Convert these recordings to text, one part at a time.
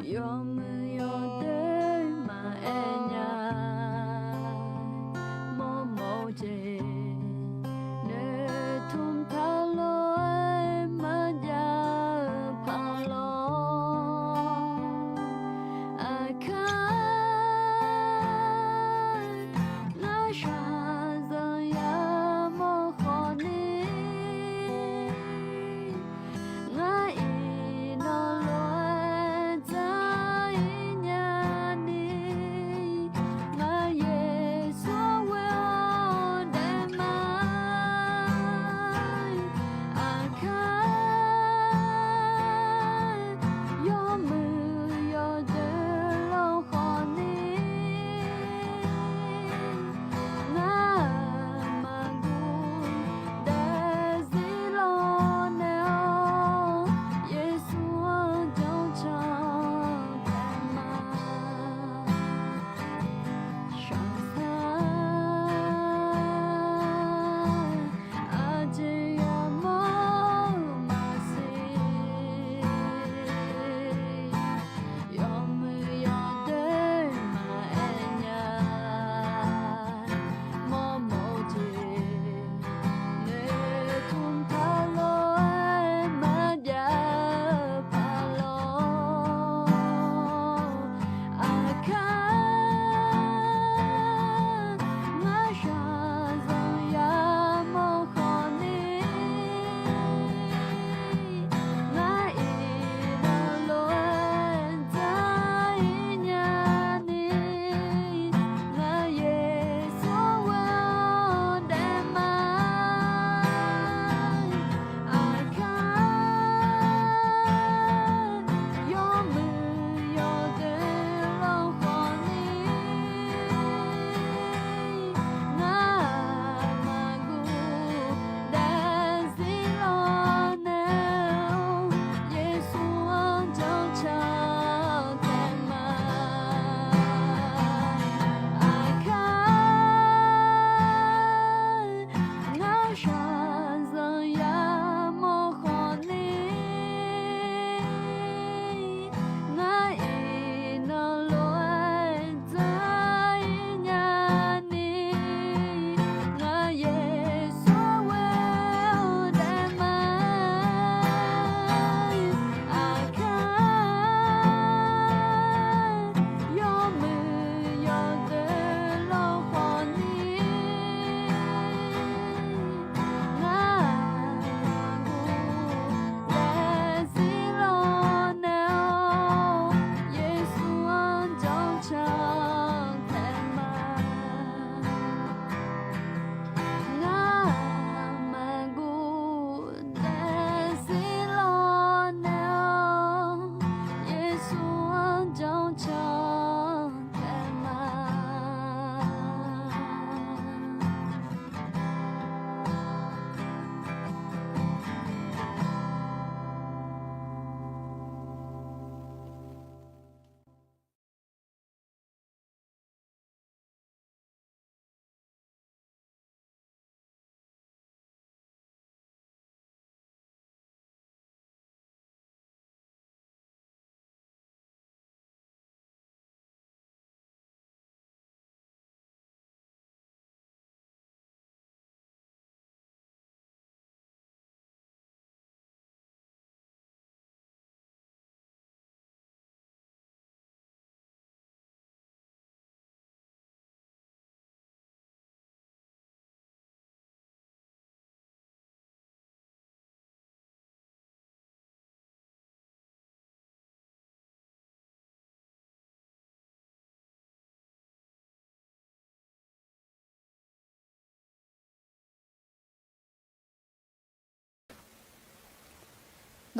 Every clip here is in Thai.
有没有对马爱呀？默默地，你同他来马呀爬楼，爱看那沙子呀么好呢？我一那落在一年里，我也所谓的爱，爱看有没有的老好呢？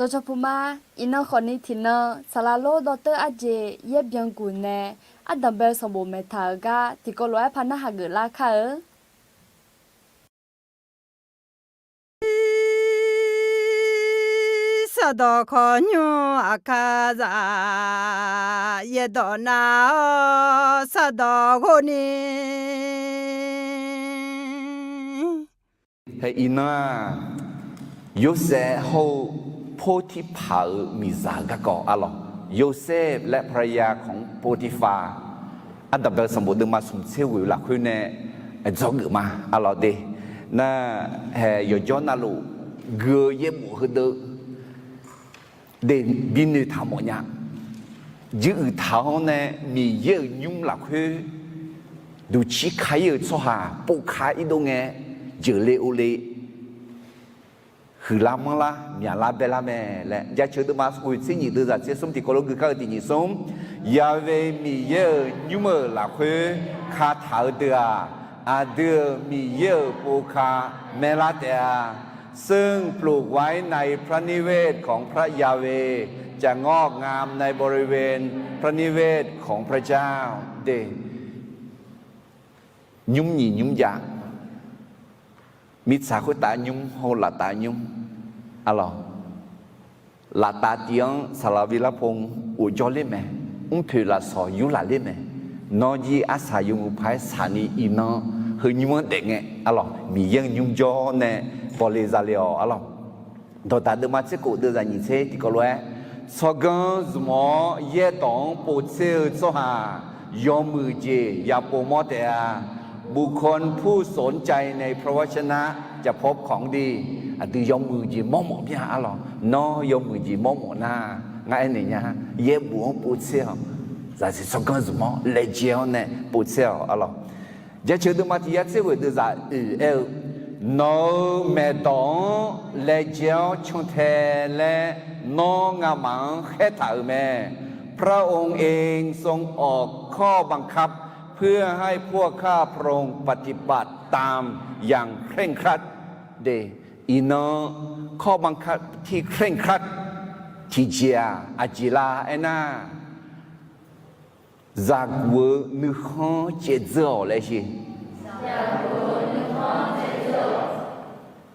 โดยเฉพาะมาอินคนนี้ที่เนอสลาโลดอเตอร์อาเจเย็บยังกุนเนอัดดับเบลสมบูรณ์เมทากาที่ก็ร้อยพันหักเกิดราคาสะดอขอญูอาคาซาเยดอนาสะดอคนนี้ให้อินา有时候破题跑米啥个搞啊咯， โยเซฟและภรรยาของโปติฟาอันดับเบลสมบูรณ์มาสมเซวิหลักคุยเนี่ยจอกมาอะไรเดน่าเฮยจอนาลูเกยเยบุฮดเดนบินทามเนี่ยยืดเท้าเนี่ยมีเยอะยุ่งหลักคุยดูชี้ขายสหาปูขายอีดงเงเจอเลโอเลคือลามังละมีอะไรเบลาแม่และยาเชื่อตัวมาสุดสิ่งนี้ตัวจากเชื่อสมที่คนเราคือเขาที่นิสมยาเวมีเยอะยุ่งหลักคุยขาเท้าเดืออาเดือมีเยอะปูขาเมลาเตียซึ่งปลูกไว้ในพระนิเวศของพระยาเวจะงอกงามในบริเวณพระนิเวศของพระเจ้าเดยุ่งหยิ่งยุ่งยากมิตรสาคุตายุ่งโหลาตายุ่งอะไรลาตาเตียงสารวิลพงอุจจเลมถือลาสอยุลาเลมนอยีอาศัยยุงอุภัยสานีอินอเฮยุ่งเด็กไงอะไรมียังยุ่งจ่อเนี่ยบริจาคอะไรตอนตาเดิมมาเจ้ากูเดินจากยิ่งเช่ที่ก็รู้สกังสมอเย่ตองปูเซลสหายอมมือเจยาโปมอเตียบุคคลผู้สนใจในพระวจนะจะพบของดีอันที่ยอมมือจีมอมเนี่ยอะไรนอยอมมือจีมอมหน้าไงเนี่ยเย่บัวปูเซลแต่สิสกังสมอเลเจียวเนี่ยปูเซลอะไรจะเชื่อตัวมาที่ยัดเสียไว้ตัวจากนอเมตองเลเจียวชงเทเลนองามังเขตาแม่พระองค์เองทรงออกข้อบังคับเพื่อให้พวกข้าพระองค์ปฏิบัติตามอย่างเคร่งครัดเดอีนอข้อบังคับที่เคร่งครัดที่เจียอาจิลาเอนาจากเวนึกข้อเจเจอเลยสิ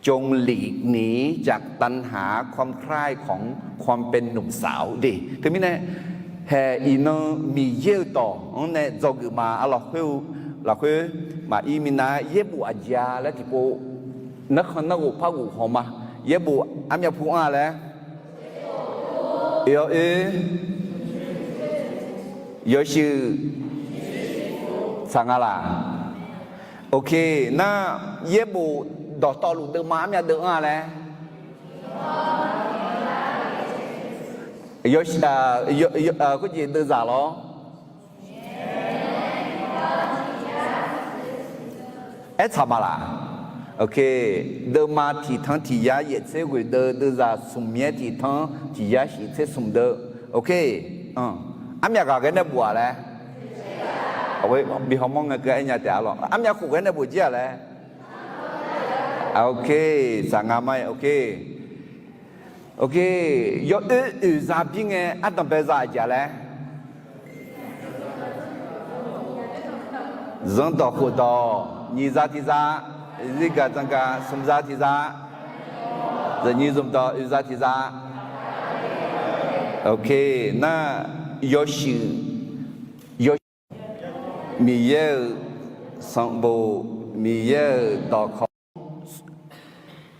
จงหลีกหนีจากตัณหาความใคร่ของความเป็นหนุ่มสาวดิถึงมิเนี่ยเฮอีนมีเยอะต่อเนี่ยจงมาอะไรคือมาอีมินาเยบุอาญาและที่โปนักนักอุปกุหอมาเยบุอันยาพูอะไรเออ有是สังอะไรโอเคน่าเยบุดอกตอลูเดิมมาเนี่ยเดิมอะไร有个gì đơn giản đó ít sao mà là ok đơn mà thì thằng thì giá也sẽ gửi đơn ra sum nhẹ thì thằng thì giá sẽ sum đơn ok anh nhà cái này bùa đấy ôi bị họ mong cái nhà trả rồi anh nhà khu cái này bùa gì đấy ok sáng ngày mai ok ok yo za bi nge adam be za ja le zong do hu do ni za ti za zi ga zang ga sum za ti za the ni zum do za ti za ok na yo shi yo mi ye sang bo mi ye do kho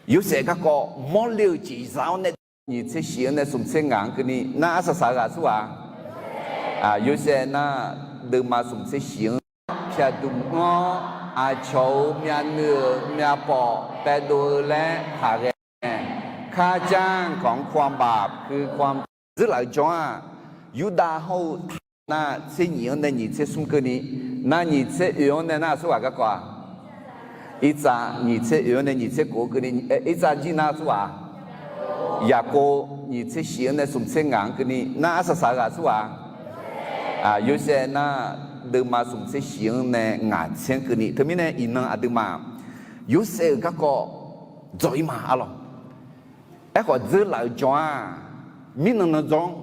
yo se ga ko mo liu ji zao ne你这些呢，从这样给你那是啥个是吧？有些那德玛从这些，偏东我求面นื้面ปแต่ดูแลหาแกค่าจ้างของความบาปคือความซึ่งหลายจ้ายูดาเขาน่าเสียเหนียวในนี่เชื่อสมกันนี้น่านี่เชื่อเอ๋อในน่าสว่าก็กว่าอีจ้านี่เชื่อเอ๋อในนี่เชื่อกูกันนี้อีจ้าจีน่าสว่ายาโก你这些呢从这样给你那是啥个是吧？有些那德玛从这些呢眼前给你，他们呢伊能阿德玛，有些个个做嘛阿咯，个只来装，没能那种，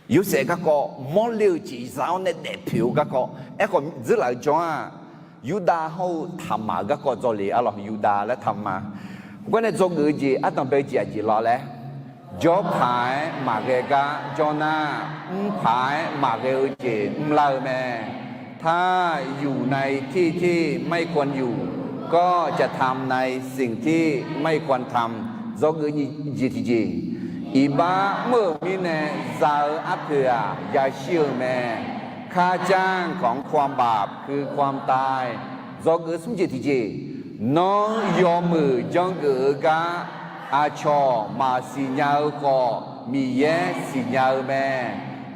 有些个个冇了至少呢代表个个只来装，犹大好ทำมาก็做เลย阿咯，犹大咧ทำมาวันนี้做个gì阿当被姐姐攞咧。gió phải mà cái cá gió na phải mà cái gì lời mẹถ้าอยู่ในที่ที่ไม่ควรอยู่ก็จะทำในสิ่งที่ไม่ควรทำdo cái gì thì gì อีบ้าเมื่อมีแน่ซาอัพเถื่อยาเชื่อแม่ค่าจ้างของความบาปคือความตายจอกือสมจิตทีเจน้องยอมมือจังกือกาอาชอมาสิญาก็มีแย่สิญาแม่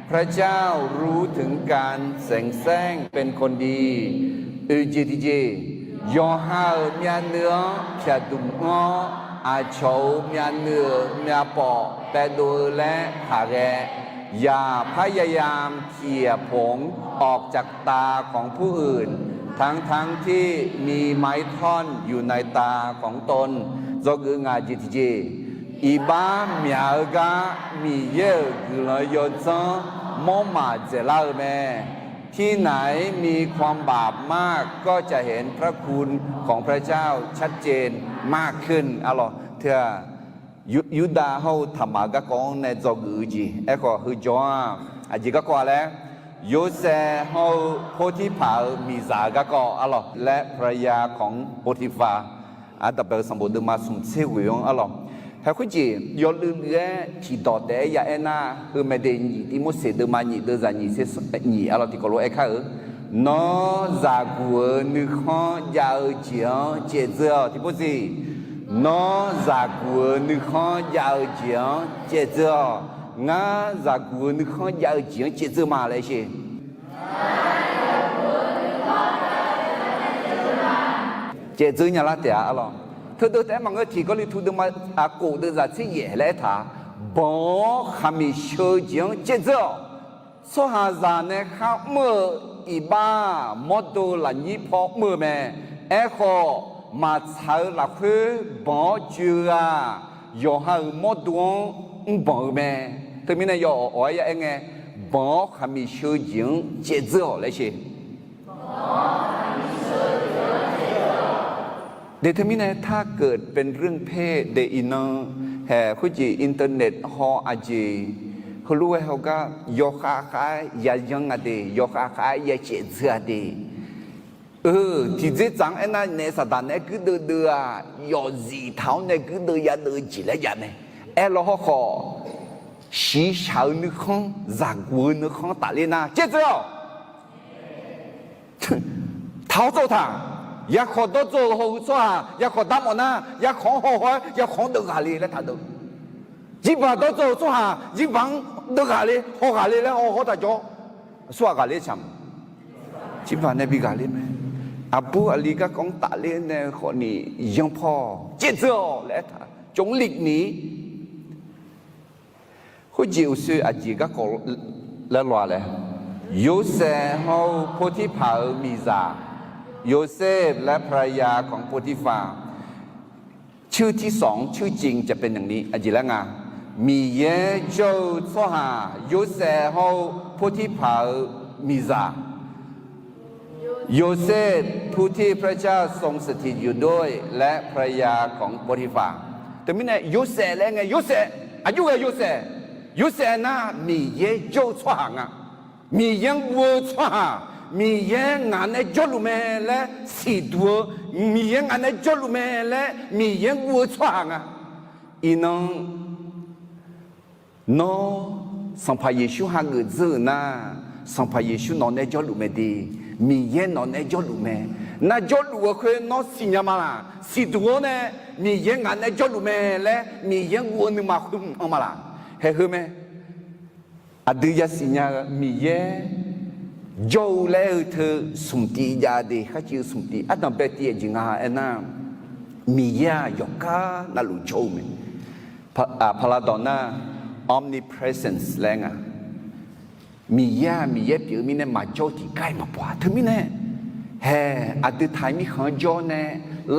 พระเจ้ารู้ถึงการแสงแสงเป็นคนดีจิตทีเจยอหาเมียเนื้อเพียดุมงออาโชเมียเนื้อเมียปอแต่ดูและขาแกอย่าพยายามเขี่ยผงออกจากตาของผู้อื่นทั้งที่มีไม้ท่อนอยู่ในตาของตนจกืองาจิตเจอีบ้าเมียกามีเยอะกุลยศมอมาเจลาแม่ที่ไหนมีความบาปมากก็จะเห็นพระคุณของพระเจ้าชัดเจนมากขึ้นอะลอเถอะยุดาเฮาธรรมะกะกองในจอกือจีเอก็ฮือจออะจิกะกอแล้วโยเซเฮาโพธิพามีซากะกออะลอและภรรยาของโพธิฟาอะตะเปสมบูรณ์มาสุนเซวิยองอะลอให้คุณจียอลืมเรื่องที่ต่อแต่ยาเอ็น่าคือไม่ได้หนีที่มุสเดมาหนีเดจานีเสหนีอะไรที่ก็รู้เอ็กซ์น้อจากัวนึกข้อยาเจียเจเจอที่พูดสิน้อจากัวนึกข้อยาเจียเจเจองาจากัวนึกข้อยาเจียเจเจมาเลยสิเจเจเนี่ยละเดี๋ยวอะไรเธอเดินแต่มันก็ที่ก็เลยทุกเดือนมาอากูเดินจากที่เย่เลยท่าบ่ขามีเชื่อจริงเจ้าสหายเนี่ยข้าเมื่ออีบ้ามอดูหลังยี่พอเมื่อแม่เอโคมาใช้หลักคือบ่จือโยหามอดูบ่แม่เธอมีนายโยอ๋อยยังไงบ่ขามีเชื่อจริงเจ้าเลยสิเดทมินถ้าเกิดเป็นเรื่องเพศเดอินเนอร์แห่คุจิอินเทอร์เน็ตฮออาจีเขารู้ว่าเขาก็ยกขาขายยายังอะดียกขาขายยาเจ็ดเสือดีที่这张哎那那啥的那个的啊，要日头那个的呀的起来呀呢，哎老好好，西朝那看，日国那看打的那，接着哦，逃走他。อยากขอตัวโจหัวซ้าอยากขอตามอนะอยากขอหัวอยากขอเดือดอะไรแล้วท่านดูจีบตัวโจซ้าจีบังเดือดอะไรหัวอะไรแล้วหัวตาโจซ้าอะไรช้ำจีบเนี่ยบีอะไรไหมอาบูอาลีก็คงตาเล่นเนี่ยคนนี้ยังพอเจ็ดเจ้าแล้วท่านจงหลีกหนีคุณจิวซื้ออาจีก็ก็แล้วรอเลยโยเซฮาโพธิพามีซาโยเซฟและภรรยาของโพธิฟาชื่อที่สองชื่อจริงจะเป็นอย่างนี้อจิละงามีเยโจโซฮาโยเซฟโพธิพามิซาโยเซฟผู้ที่พระเจ้าทรงสถิตอยู่ด้วยและภรรยาของโพธิฟาแต่ไม่แน่โยเซฟแล้วไงโยเซฟอายุไงโยเซฟโยเซฟน่ะมีเยโจโซฮางะมียังวัวโซฮามีเยงานในจลุเมและสีตัวมีเยงานในจลุเมและมีเยงวัวช่างอ่ะอีน้องน้องสัมภาเยชูหางเจอนะสัมภาเยชูนอนในจลุเมดีมีเยนอนในจลุเมน่าจลุว่าคือน้องสิญามาละสีตัวเนี่ยมีเยงานในจลุเมและมีเยงวัวนึกมาคุ้มเอามาละเฮ้ยไหมอดีตสิญามีเยโจแล้วเธอสมตียาดีข้าชื่อสมตีอันนั้นเป็นที่จริงอ่ะเอ็นะมียายกานาลุโจมพลาดอน่า omnipresence แรงอ่ะมียาผิวมีเนี่ยมาโจที่ใกล้มาปวดเธอมีเนี่ยเฮ้อดีตไทยมีของโจเนี่ย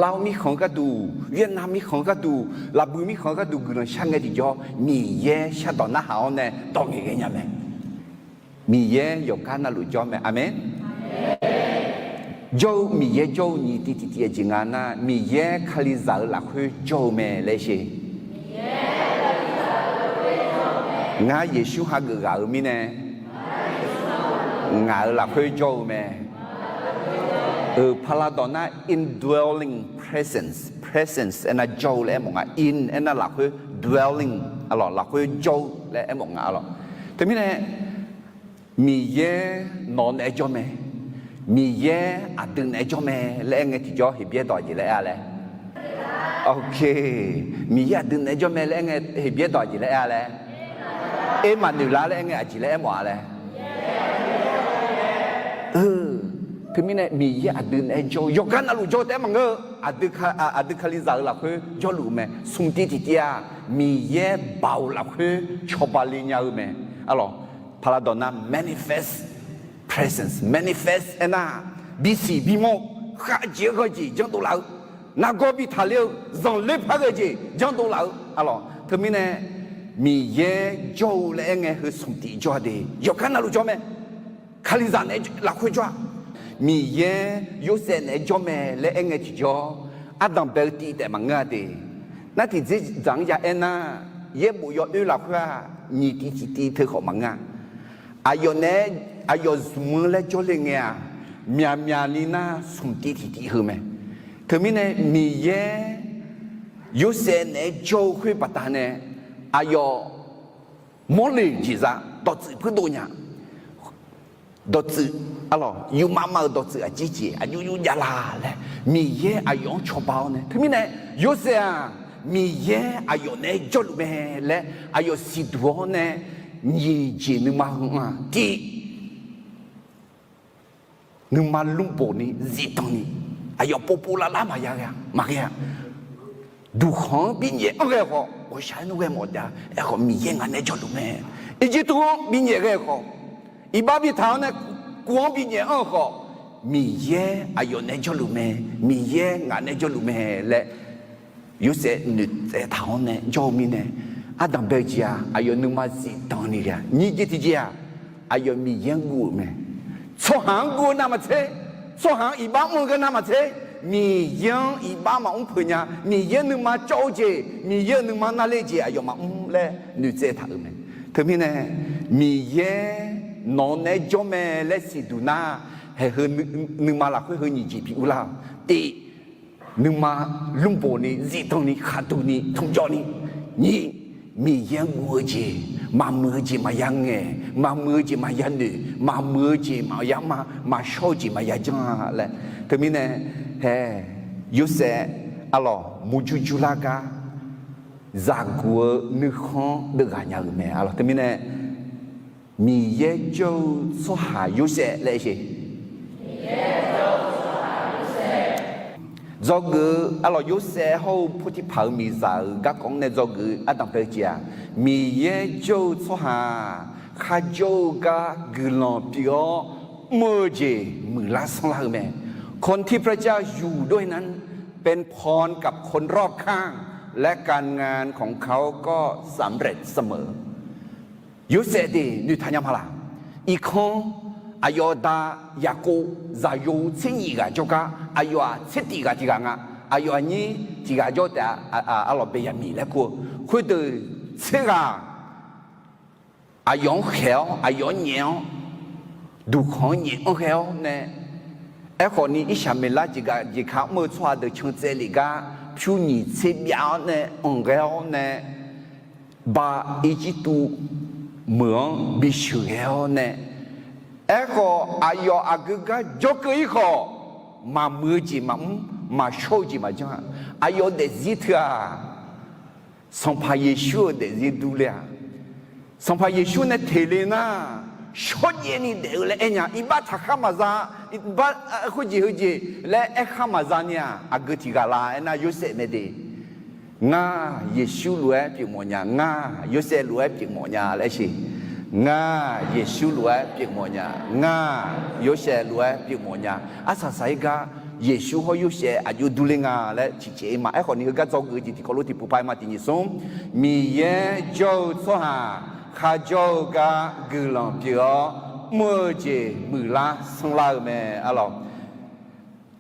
ลาวมีของก็ดูเวียดนามมีของก็ดูลาบูมีของก็ดูกุนช่างไงที่โจมีเยชาดอน่าหาวเนี่ยต้องยังไงเนี่ยมีเยยกการนั่นหลุดจอมไหมอเมนโจมีเยโจนี่ที่จริงๆนะมีเยคาลิซาหลักคือโจเมเลยสิงาเยซูฮักกะมีเนี่ยงาหลักคือโจเมพลาดอน่า indwelling presence อันนั้นโจเลยมั้งอ่ะ in อันนั้นหลักคือ dwelling alors là que jo le em một ngã rồi thế mình này mi ye non e cho mẹ mi ye à đừng e cho mẹ lẽ nghe thì cho thì biết đòi gì lẽ à lẽ ok mi ye đừng e cho mẹ lẽ nghe thì biết đòi gì lẽ à lẽ em mà nữ lá lẽ nghe chỉ lẽ em mỏ lẽ thế mình này mi ye à đừng e cho yo gan alu cho thế mà ngơ à đừng khali giờ là cái cho lù mẹ sung ti ti tia mi ye bảo là cái cho ba li nhau mẹ alors Paradona manifest presence manifest ena bisi bimo kha je ko ji jang to lao na go bi tha liu zong le pha ge ji jang to lao alors thế mình này mi ye jo le nghe hư sung ti cho de yo kan na lu cho me khali za ne la khoi cho mi ye yo se ne cho me le nghe ti cho adam bel ti de ma nga de na ti ji jang ya ena ye bu yo yu la kha ni ti ti thơ khổ ma nga ayo ne ayo zoom le cho le nghe mia mia ni na sum ti ti hư me thế mình này mi ye yo se ne cho khui bata ne ayo mo le ji za do zi pu do nya do zi alors you mama do zi a ji ji a you ya la le mi ye ayo cho bao ne thế mình này yo se a mi ye ayo ne cho lu me le ayo si duo ne ni ji ni ma nga ti ni ma lung bo ni zi tong ni ayo popo la la ma ya du khon bi ye o ge ho o sha no ge mo da e ho mi ye nga ne jo lu me e ji tu bi ye ge ho i ba bi thao ne kuo bi ye o ho mi ye ayo ne jo lu me mi ye nga ne jo lu me le yu se ni te thao ne jo mi ne Adam Belgia ayo numa si tang ni ya ni ji ti ji ayo mi yan gu me so hang gu na ma che so hang i ba mo ga na ma che mi yan i ba ma un pu nya mi yan numa zhou ji mi yan numa na le ji ayo ma le nu ze ta me thế mi ne mi ye non ne jo me le si du na he he numa la ko he ni ji pi u la ti numa lung bo ni zi tong ni kha tu ni thong jo ni ni mi yang mưa gì mà mưa gì mà yang nghe mà mưa gì mà yang nữ mà mưa gì mà yang mà show gì mà yang cho lại thế mình này he you say alo muju la ga za của nữ con được gà nhà mẹ alo thế mình này mi ye châu số hà you say lại gì do người alo yo se ho puti phao mi za ga kong ne do người adam pe chia mi ye jo so ha kha jo ga gulon pio mo je mu la song la me คนที่พระเจ้าอยู่ด้วยนั้นเป็นพรกับคนรอบข้างและการงานของเขาก็สำเร็จเสมอยุเสดีนิทานยามฮาลาอีกคนอายุดายากูจะอยู่ที่นี่กันจ้าอายุที่ดีกันที่กันอายุนี้ที่กันจ้าแต่เราไปยังมีแล้วคุยดูที่กันอายุเขียวอายุเหนียวดูของเหนียวเขียวเนี่ยไอ้คนนี้อีชาเมล่าที่กันที่เขาเมื่อชวนเด็กชนเจริกาผิวหนีเสียบเนี่ยองเขียวเนี่ยบาอีจิตูเหมือนบิชูเขียวเนี่ยไอ้คนอายุอากุกะจกอีกคนมามือจีมาโชว์จีมาจ้าอายุเด็กจิตอ่ะสัมภาระเยซูเด็กจิตดูเลยสัมภาระเยซูเนี่ยเทเลน่ะชดเย็นนี่เด็กเลยเอ็งอีบ้าทักข้ามาซาอีบ้าคุยจีและเอ็กข้ามาซาเนี่ยอากุติกาลาเอ็น่ะยูเซเนี่ยเด็กง่าเยซูรวยเปียโมญาง่ายูเซรวยเปียโมญาเลยสิง่าเยซูรวยเปียโมญาง่ายูเซรวยเปียโมญาอาศัยใส่กาเยซูเขายูเซอายุดูเลงาและจิเจมาไอ้คนนี้ก็จะกูจิที่เขารู้ที่ผู้ไปมาที่นี่ส่งมีเยโจโซฮาข้าโจกากุลองเปียวมือเจมือลาส่งลาเมอลอง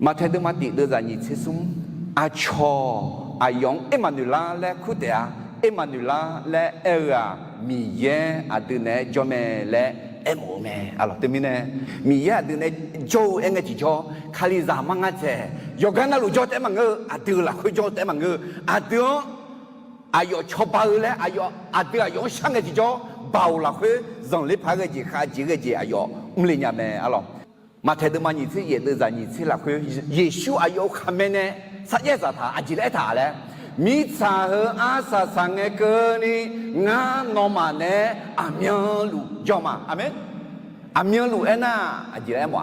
มาเทดมาติเดือดนี่เชซุมอาชออายองเอมานูลาและคุเตอาเอมานูลาและเอรามีเยอาดูเนจอเมและเอโมเมอลองเตมิเนมีเยอาดูเนโจเองจิโจคาลิซามังอาเจยกันนาลูโจเตมังเออาดูละคุโจเตมังเออาดู ayo chopa le ayo ade ayo shang ji jo bao la khu zong le pha ge ji kha ji ge ji ayo mle nya me alo ma the de ma ni ci ye de za ni ci la khu ye shu ayo kha me ne sa ye za tha a ji le tha le mi cha he a sa sang ge ke ni nga no ma ne a myan lu jo ma amen a myan lu ena a ji le mo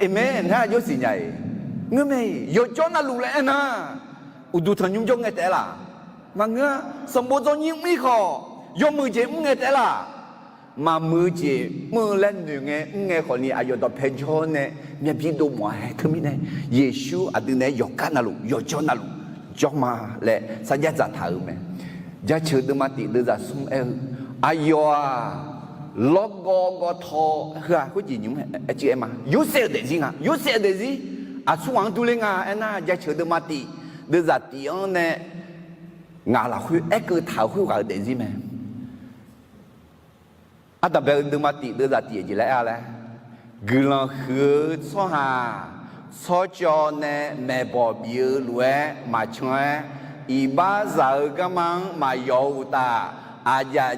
amen ha yo si nya ngơ mày yo cho na lu le na udu thằng nhung cho nghe té là mà ngơ sầm bố cho nhung mi khó yo mười chế nghe té là mà mười chế mười lên nữa nghe khỏi ni ayo đó phê cho nè mẹ biết đâu mà thứ mi này Giêsu ở đây này yo cá na lu yo cho mà lệ sao giá giả thở mẹ giá chờ đứa mà tị đưa ra sung eo ayo lo go thọ hả có gì nhung chị em mà yo sẽ để gì à yo sẽ để gì à xuống hàng tu lên à anh à giá chờ đứa mà tị đưa ra tiếng nè ngà là khui ép cơ thảo khui cả để gì mẹ à đặc biệt đứa mà tị đưa ra tiếng gì lại à lẽ gửi lòng khứ cho hà cho cho nè mẹ bỏ biểu lúa mà chơi y ba giờ cái măng mà dầu ta à dạ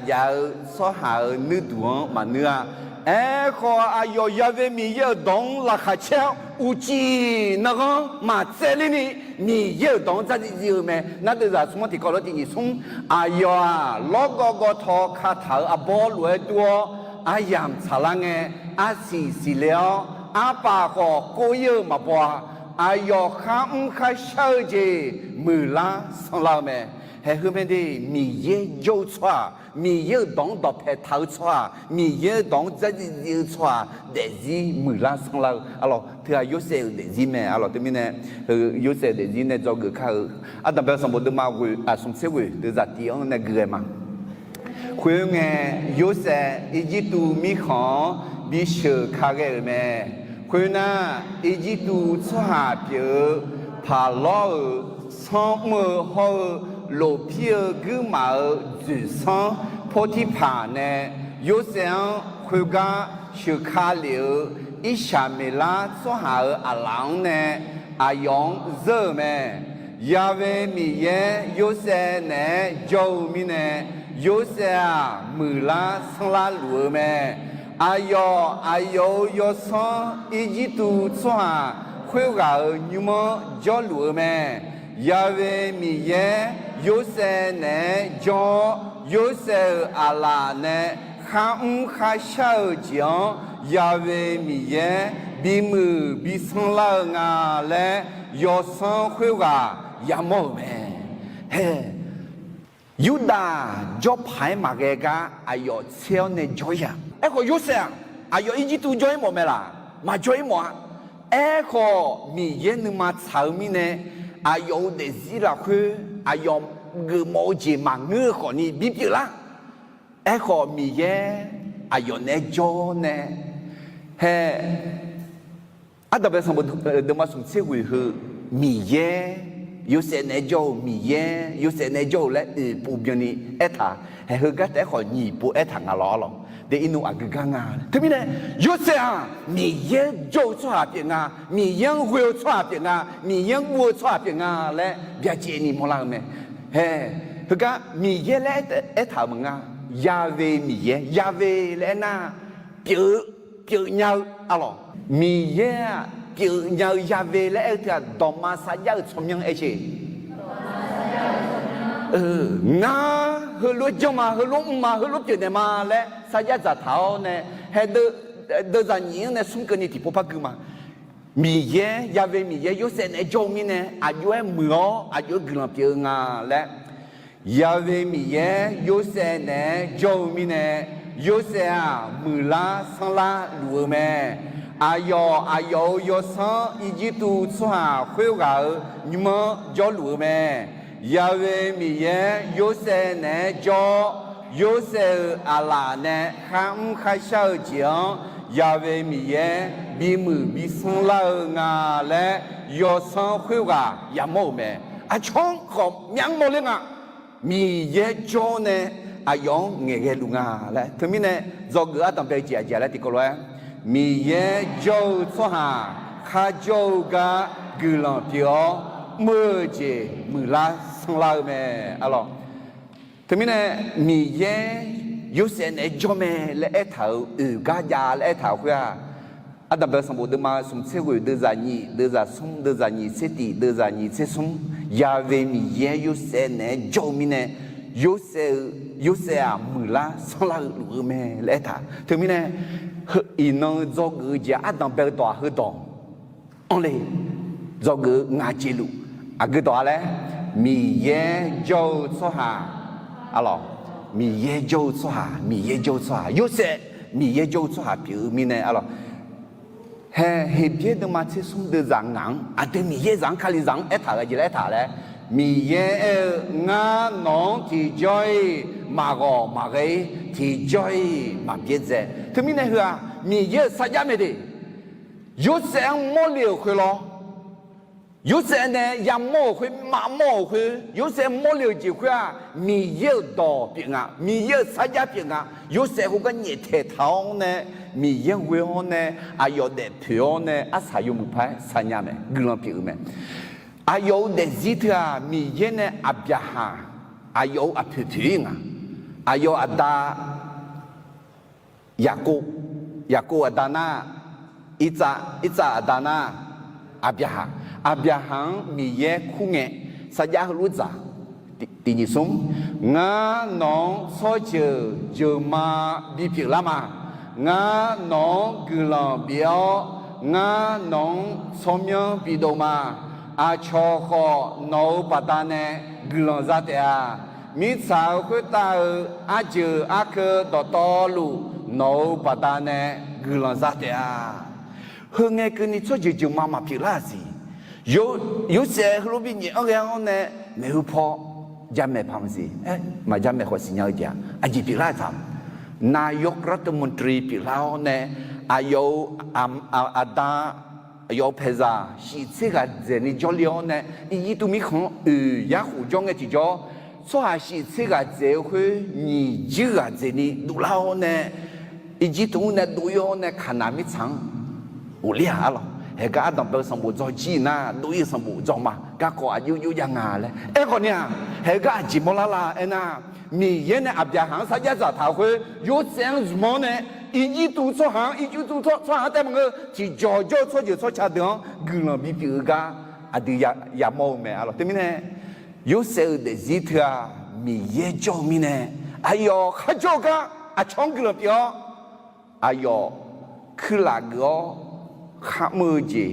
cho hà nữ đuông mà nữa ê khó ayo yave mi ye dong la kha chao uchi na go ma tseli ni mi ye dong za ji me na de za suma ti ko lo ti ni sung ayo a lo go tho kha tha a bo lue tuo ayam chalange a si leo a pa ko ye ma bo ayo kham kha shao ji mu la sang la me he hu me de mi ye yo chwa mi ye dong đọc hệ thảo xoa mi ye dong za ji xoa để gì mười la sang la alo thưa yo se để gì mẹ alo thế mình yo se để gì này cho người khác à đặc biệt là một đứa mà người à sống sẽ người từ gia tiếng này người mà khuyên nghe yo se Egyptu mi khó bị sợ khác cái mẹ khuyên na Egyptu cho hạ biểu phá lo sang mơ ho lộ phía cứ mở dự sáng phô thị phá nè yếu sáng khuyên gà sự khá liệu ít xa mê la cho hạ ở lăng nè à yong dơ mẹ ya về mi ye yếu sáng nè dâu mi nè yếu sáng mư la sang la lùa mẹ à yo yếu sáng ý chí tu cho hạ khuyên gà ở như mơ gió lùa mẹ Yahweh mi ye Yose ne jo Yose ala ne kham kha shao jiang Yahweh mi ye bi mu bi sang la nga le yo sang hui ga ya mo me he Yuda jo pai ma ge ga ayo cheo ne jo ya e ko Yose ayo iji tu jo mo me la ma jo mo e ko mi ye nu ma chao mi ne ayo để gì là khu ayo người mẫu gì mà ngư khó ni biết chưa lá ai khó mi ye ayo ne jo ne he à đặc biệt là một đứa mà sống sẽ vui hơn mi ye yêu sẽ ne jo mi ye yêu sẽ ne jo lại bù biên ni ai thà he hơn cái đấy khó nhị bù ai thà ngà lo để inu agak ngà thế mình này yêu sẽ mi ye jo cho biệt ngà mi ye will cho biệt ngà mi ye will cho biệt ngà lẽ bây giờ ni mua làm mẹ he hơn cái mi ye lẽ ai thà mà ngà Yahweh mi ye Yahweh lẽ na biểu nhau alo mi ye biểu nhau Yahweh lẽ thì đom ma sa ya chom yang ai chi nga hư lúa trông mà hư lúa chuyện này mà lẽ sa ya giả thảo này hay đưa ra những này xung quanh thì bố cứ mà mi ye Yahweh mi ye yo sẽ này trông mi này à yo em mưa à yo gần biểu nga lẽ Yahweh mi ye yo sẽ này trông mi này yo sẽ mưa la sang la lúa mẹ ayo yo sang Egyptu xóa khuya gạo nhưng mà gió lúa mẹ Yahweh mi ye Yose ne jo Yose ala ne kham khai sao chiang Yahweh mi ye bi mu bi sang la nga le yo sang khuya ga ya mo me a chong ko myang mo le nga mi ye jo ne a yong nge ge lu nga le thu mi ne zo ge a tam pe chia chia le ti ko lo mi ye jo so ha kha jo ga gu lo pyo mơ je mưa la สังลาแม่อะไรถึงมีเนี่ยมีเย่ยุเซนเอจอมและเอถาวกายาและเอถาวคืออันดับสมบูรณ์มาสมเสกุเดือดนี้เดือดสมเดือดนี้เสติเดือดนี้เสสมยาเวมีเย่ยุเซนเอจอมิเนี่ยยุเซมือละสังลาลูแม่และเอถาถึงมีเนี่ยอีน้องจอกจะอันดับตัวหืดองอันเลยจอกงาจิลุอันก็ตัวเลยมีเย่โจสหาอะไรมีเย่โจสหามีเย่โจสหายุเซมีเย่โจสหาผิวมีเนี่ยอะไรเฮ้เพียงมาที่สุ่มเดือดจังงังอันเดียวมีเย่จังคาลิจังเอถาเลยจีเอถาเลยมีเย่งาหนองที่จอยมาโกมาเกยที่จอยมาเบียดเจถึงมีเนี่ยเหรอมีเย่สัญญาไม่ดียุเซงโมเลียวคุยล้อ有些呢，也莫会马莫会，有些莫了解会啊，米有多病啊，米有啥家病啊？有些那个热铁头呢，米有会好呢，啊有的票呢，啊啥有木牌啥样的，各种病没？啊有的日头啊，米有呢啊别哈，啊有啊皮皮啊，啊有啊打牙膏啊打那，一扎啊打那啊别哈。อาบยาหังมีเย่คู่เงสัญญารู้จักตีนิสมงาหนองซอยเจอมาบีผิวละมางาหนองกุลาเบียวงาหนองสมยงปีโดมาอาชอคอนอปัตตาเนกุลาซาเตียมิสาวคุตาอาเจออาเคตตอลูนอปัตตาเนกุลาซาเตียเฮงไงคืนนี้ช่วยเจอมาผิวละสิ有些路边你那样呢，没有跑，也没旁西，哎，嘛也没和新疆讲，啊，你比那啥，นายกรัฐมนตรีปีแล้วเนี่ยอายุอาดาอายุเพซาสิเสกเจนี่จอเลียวเนี่ยอีตุมีของยาหูจงเงจิจอส่วนสิเสกเจคือนี่จื้อเจนี่ดูแล้วเนี่ยอีจิตุเนี่ยดูยอเนี่ยขนาดไม่ชังอุเลียหรอเฮก็อันดับสมบูรณ์จอจีน่าดูอีสมบูรณ์จอมาก็ขออายุยังงาเลยเอ้คนเนี่ยเฮก็จิมลาลาเอ็น่ามีเย็นเนี่ยอับยาหังสัญญาจะถาวคือยุเสียงสมองเนี่ยอีตูชั่วหางอีจูตูชั่วหางแต่มันก็ที่จ่อชั่วเยอะชั่วชาเดียวกุลาบีปีก็อดียามองแม่อะไรแต่มีเนี่ยยุเสียงเดจิตามีเย่จอมีเนี่ยอายอข้าจอกะอาช่องกุลาปีอายอคือหลักก็ข้ามือจี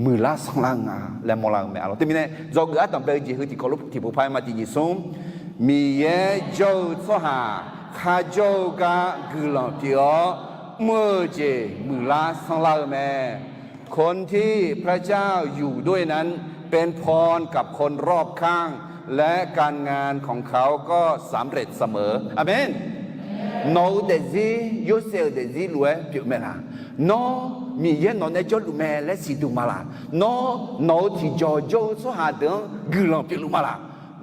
มือละสองลังอ่ะและมองลังแม่เราที่มีเนี่ยจอกอัดตั้งแต่จีคือที่เขาลุกที่ผู้พายมาที่ยิสมมีเย่โจสหาข้าโจกะกุลาปีมือจีมือละสองลังแม่คนที่พระเจ้าอยู่ด้วยนั้นเป็นพรกับคนรอบข้างและการงานของเขาก็สำเร็จเสมออาเมนโนเดซียูเซลเดซีรวยผิวแม่ละโนมีเย็นโนในจอลุแม่และสิดูมาละโนที่จอโจสหาเดิงกุลาปีลุมาละ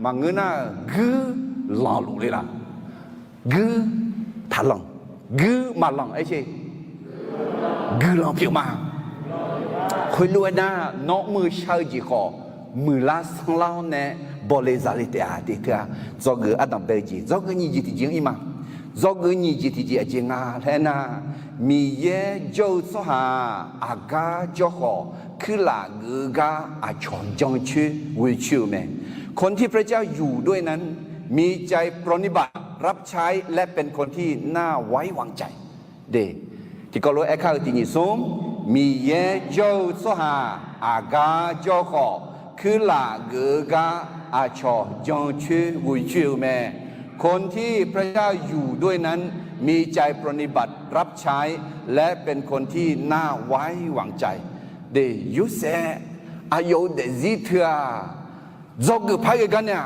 มังเงินะกุลาลุเลยละกุทัลลังกุมาลังไอ้เช่กุลาปีมาคุยรวยนะน้องมือชาวจีขอมือลาสังเล่าเนี่ยบริจาคเตียติเถอะจอกอันดับเบจีจอกนี่จีที่จริงอีมาจอกนี่จีที่จริงอ่ะแล้วนะมีเย่โจสหาอากาจอขอคือหลักกาอาชอนจงชื่อวิชิวแม่คนที่พระเจ้าอยู่ด้วยนั้นมีใจปรนนิบัติรับใช้และเป็นคนที่น่าไว้วางใจเดที่ก็รู้ไอ้ข้าวที่นี่สมมีเย่โจสหาอากาจอขอคือหลักกาอาชอนจงชื่อวิชิวแม่คนที่พระเจ้าอยู่ด้วยนั้นมีใจปรนนิบัติรับใช้และเป็นคนที่น่าไว้วางใจเดยุเซอายุเดซิเถอะจอกพายกันเนี่ย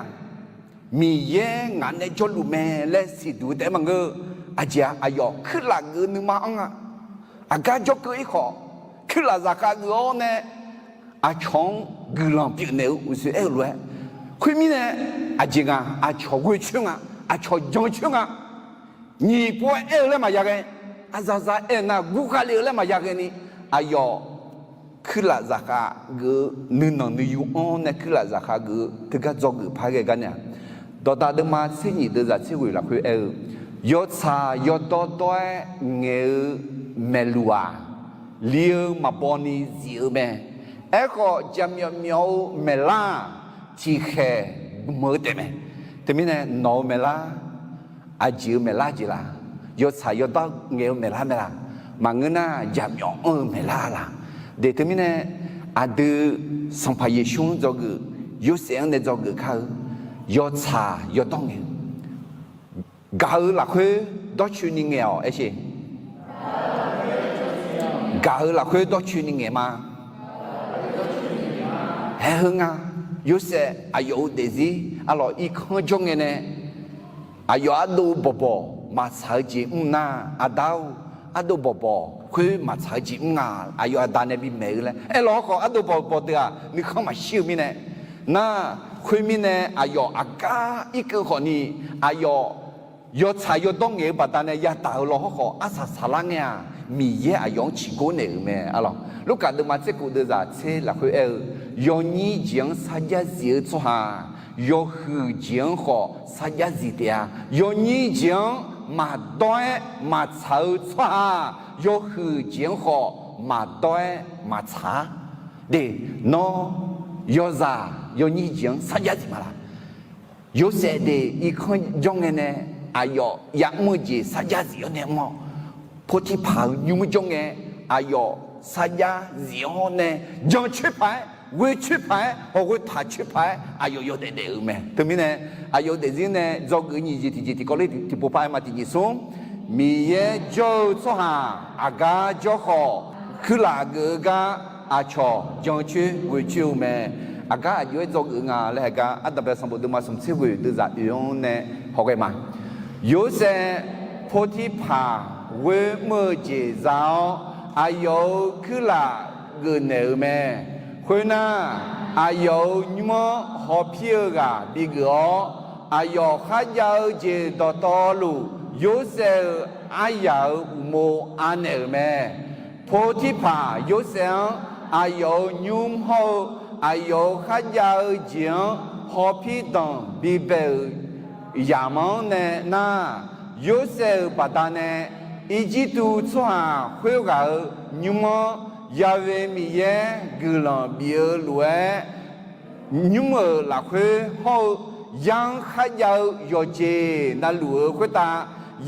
มีเย่งานในจอลุแม่และสิดูแต่มังเกออาจจะอายุขึ้นหลักเงินมาอ่ะอากาจอกอีกขอขึ้นหลักจากการเงินเนี่ยอาช่องกุลาปีเนี่ยอุตส่าห์รวยคุยมีเนี่ยอาจจะอาช่องกุยชิงอาช่องจงชิง你不了嘛？呀个，阿啥啥哎那古卡里了嘛？呀个呢？哎哟， คือละจากกูนึกนองนึกอยู่อ๋อเนี่ยคือละจากกูถึงก็จอกกูพายกันเนี่ยตอนนั้นมาสิ่งนี้เดี๋ยวจะช่วยเราคือยอดชายอดตัวเงี้ยเมลัวเลี้ยวมาบอนี่เสียวแม่ก็จะมีเมล่าที่แค่มือเต็มแต่ไม่เนี่ยน้องเมล่าอาจิวเมล่าจีละยอดชายอดตัวเงี้ยเมล่ามาเงินน่ะจะมีเมล่าละเดี๋ยวไม่เนี่ยอาดูสัมภาระช่วงจอกยอดเสียงในจอกเขายอดชายอดตัวเงี้ยกาหลักคือตัวชื่อนี่เงี้ยเอชกาหลักคือตัวชื่อนี่เงี้ยมาเฮ้ยง่ะยูเซ่อายุเดซี่อะไรอีกคนจงเงี้ยเนี่ยอายุอาดูบ่มาใช้จีน่าอาดูบ่คือมาใช้จีน่าอายุอาดานเนี่ยบิเมย์เลยหลอกอาดูบ่เดียวนี่เขามาชิวมีเนี่ยน่าคุยมีเนี่ยอายุอากาอีกคนนี้อายุยอดชายยอดต้องเงี้ยปัตตานียาตาหลอกเขาอาศัยสลังเนี่ยมีเยอะอายุชิโกเนี่ยแม่อะไรลูกการดูมาเจ้ากูดูจากเชลักคือยอนี่จังสัญญาเสียชัวยอคือจังเขาสัญญาสิเดียยอนี่จังมาด้วยมาเช่าชัวยอคือจังเขามาด้วยมาช้าเดี๋ยวยอจ่ายอนี่จังสัญญาสิมาละยอเสด็จอีกคนจงเนี่ยอายุยังไม่จีสัญญาสิเอาเนี่ยมั้งพอที่ผ่านยุ่งจงเนี่ยอายุสัญญาสิเอาเนี่ยยังชิบหายวิชิบหาย或者他ชิบหายอายุ有点点咩对面呢อายุเด็กเนี่ยจอกนี่จีก็เลยที่ปุ๊บไปมาที่นี่ส่งมีเยอะจ่อส่งหาอากาจ่อขอคือลาเกกาอาชอยังชิวิชิวแม่อากาอยู่จอกงาแล้วอากาอันดับแรกสมบูรณ์มาสมชิวิดูจากยงเนี่ยหกมา有些菩提帕为么介绍อายุคือละเงินเนื้อแม่คนน่ะอายุนี่มั้งหอบเพียกะบิกออายุข้าเจ้าเจต่อลู有些อายุโมอันเนื้อแม่菩提帕有些อายุยุ่งหัวอายุข้าเจ้าเจียงหอบพี่ตังบิเบยามองเนี่ยน่ะยูเซอร์ปัตตานีอีจิตุชัวคุยกับนิมยาเวมีเยกุลังเบียลวยนิมหลักคุยเขายังขยายยอเจนั่นลัวคุยตา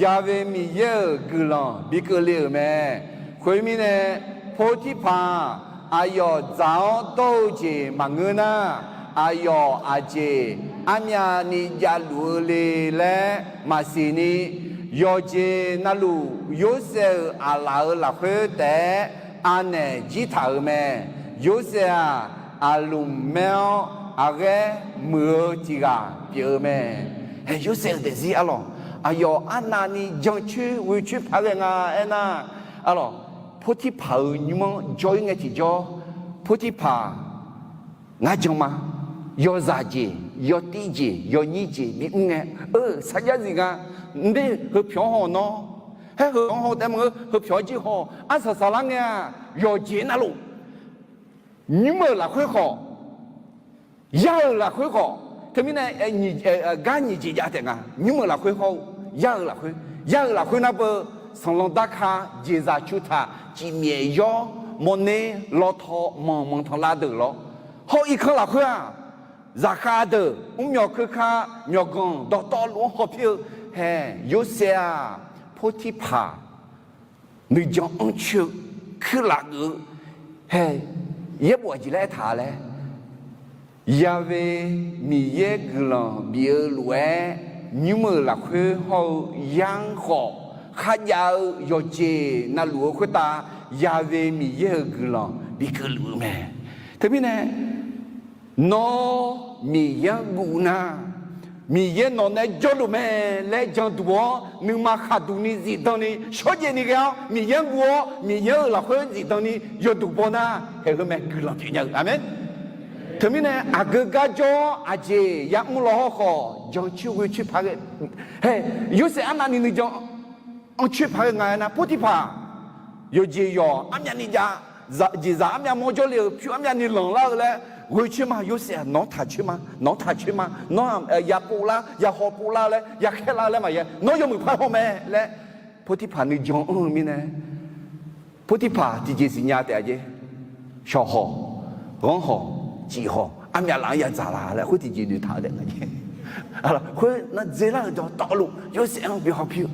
ยาเวมีเยกุลังบิกเลียแม่คุยมีเนี่ยโพธิพาอายุเจ้าโตเจมังเงินะอายุอาเจอามีนิยาลูเลเลมาสินียอเจนัลูยูเซอาลาลักเตอันเนจิตาเมยูเซอาลุมเมลอาเกมือจิกาเปียเมเฮยูเซเดซิอะลออายุอันนานีจังชื่อวิชิพาเรงาเอน่าอะลอพุทธิพานิมจอยเงจิจอพุทธิพางาจังมายอซาจียอตีจียอนี่จีมีเงี้ยสัญญาสิกาเนี่ยเขาเพียงหัวเนาะให้เขาหัวแต่มึงเขาเพียงจีหัวอันสลังเนี่ยยอจีนั่นลูก你们来会好要来会好他们呢你干你几家的啊你们来会好要来会那不上龙大卡接着出他几面腰莫呢老头忙他拉得了好一颗来会啊ราคาเด้อมีคือค่ามีกงดอกตอหลวงหอบเพียวเฮยูเซียโพธิพามีจังอังชื่อคือหลักเฮเย็บว่าจีเล่ถาเลยยาเวมีเยกลังเบียลเวนิมหลักคือเขายังขอข้ายาวโยเจนั่นหลวงคือตายาเวมีเยกลังบิกลัวแม่แต่พี่เนี่ยนอมียังกูนะมียังนอนในจอลุแม่และจังตัวนึกมาขาดูนี่สิตอนนี้ชอบเจนี่แกมียังกูมียังหลักคนสิตอนนี้ยอดูปนะเฮ้ยแม่กุหลาบจีนยังอาเมนทำไมเนี่ยอากาศจออาเจยังมุลฮอจังชิวชิพาเกเฮ้ยยูเซอันนั้นนี่จังอังชิพาเกไงนะพุทธิพาโยเจียอันยันนี่จ้า chỉ dám nhà mua cho liều chuyện nhà ni lỏng la le vui chứ mà yêu sẽ nó thà chứ mà nó ya pu la ya ho pu la le ya khe la le mà ya nó yêu mình phải ho mẹ le Potiphar ni jong mi ne Potiphar thì chỉ sinh nhà tại gì sao ho gong ho chỉ ho anh nhà lang ya giả la le hội thì chỉ đi thảo đấy cái à hội nó dễ là cho đạo路有些人比较漂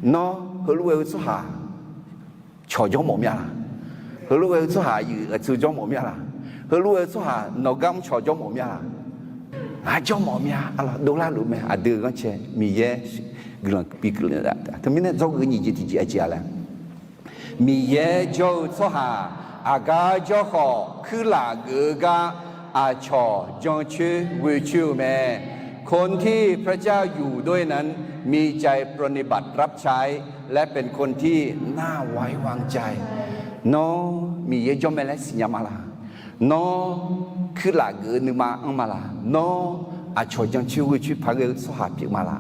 nó hồi lúc ấy số hà cho cho một miếng là hồi lúc ấy số hà ở chỗ cho một miếng là hồi lúc ấy số hà nó gam cho một miếng là cho một miếng à là đô la đủ mẹ à đưa con trẻ mì ye gần bị gần là thế mình cho cái gì thì chỉ chỉ là mì ye cho số hà à ga cho họ cứ là cái ga à cho trong chữ vui chiu mẹ คนที่พระเจ้าอยู่ด้วยนั้นมีใจปรนนิบัติรับใช้และเป็นคนที่น่าไว้วางใจน้อมีเยจอมแลสิญามาลาน้อคือหลาเกนึมาอังมาลาน้ออาชอจังชิวชิพาเกสหาปิมาลา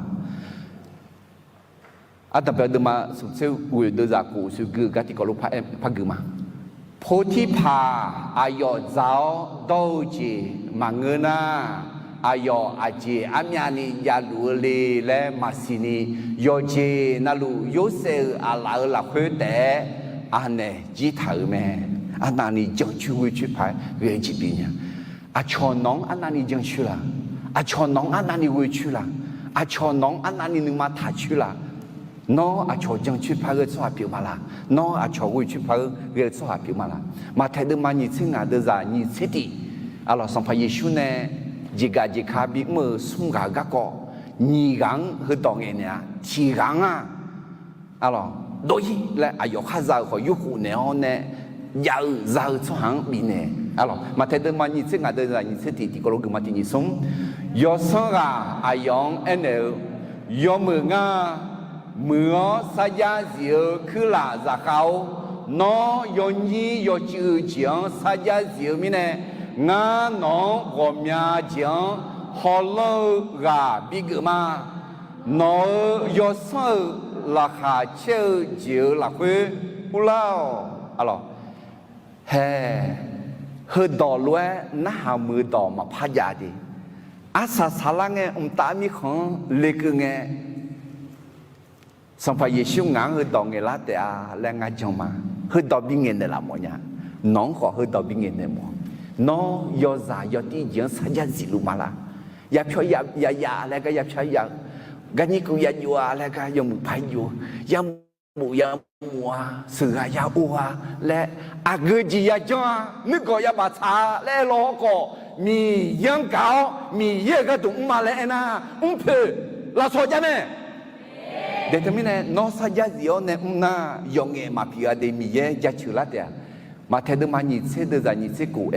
อาตเปดมาสุเซอุยเดซากูสุกกะติกอลุพะกมาโพธิพาอายอเจ้าโตจีมังเงนาอายออาเจอามีอานียาลูเลและมาสินีโยเจนาลูโยเซอาลาลาเฮเตอาเนจีถาแม่อานานีจังชูวิชิพายเวจิบิญญาอาชอน้องอานานีจังชูละอาชอน้องอานานีวิชูละอาชอน้องอานานีนึงมาถาชูละน้ออาชอจังชูพายเกสวาปิมาลาน้ออาชอวิชิพายเกสวาปิมาลามาไทยเดมานิซิงาเดซานิเซติอาลอสัมภเยชูเนjika bi me sungga ga ko ni gang he dong ye ne ti gang a alors doi la ayo khaza ho yu hu ne on ne ya za chu hang bi ne alors ma te de ma ni tse nga de la ni tse ti ko lo ma ti ni song yo so ga ayong ene yo mu nga mu sa ya zi khu la za khao no yo ni yo chu jiang sa ya zi mi ne ngã nó gồm nhà chẳng họ lơ gà bị gỡ mà nó do sợ là khả chơi chịu là khuê u lao alo hè hơi đỏ lúa nó hào mưa đỏ mà phá giả đi asa sala nghe ta mi không lê cứ nghe xong phải Giêsu ngã hơi đỏ nghe lá tè là ngã chồng mà hơi đỏ bị nghe này là mọi nhà nón họ hơi đỏ bị nghe này mọi nó do già do tí dưỡng sa gia dị lù mà là ya cho ya là cái ya cho ya cái như cô ya vua là cái dùng phải vua ya mùa sự ya ua là à người gì ya cho nước có ya bà cha lẽ lo có mi yang cao mi ye cái tụng mà lẽ na phê là sao cha nè để thế này nó sa gia dị này na dùng nghề mà phía để mi ye ya chữ lá tiền mà theo đứa mà nhìn xe đưa ra nhìn xe cụ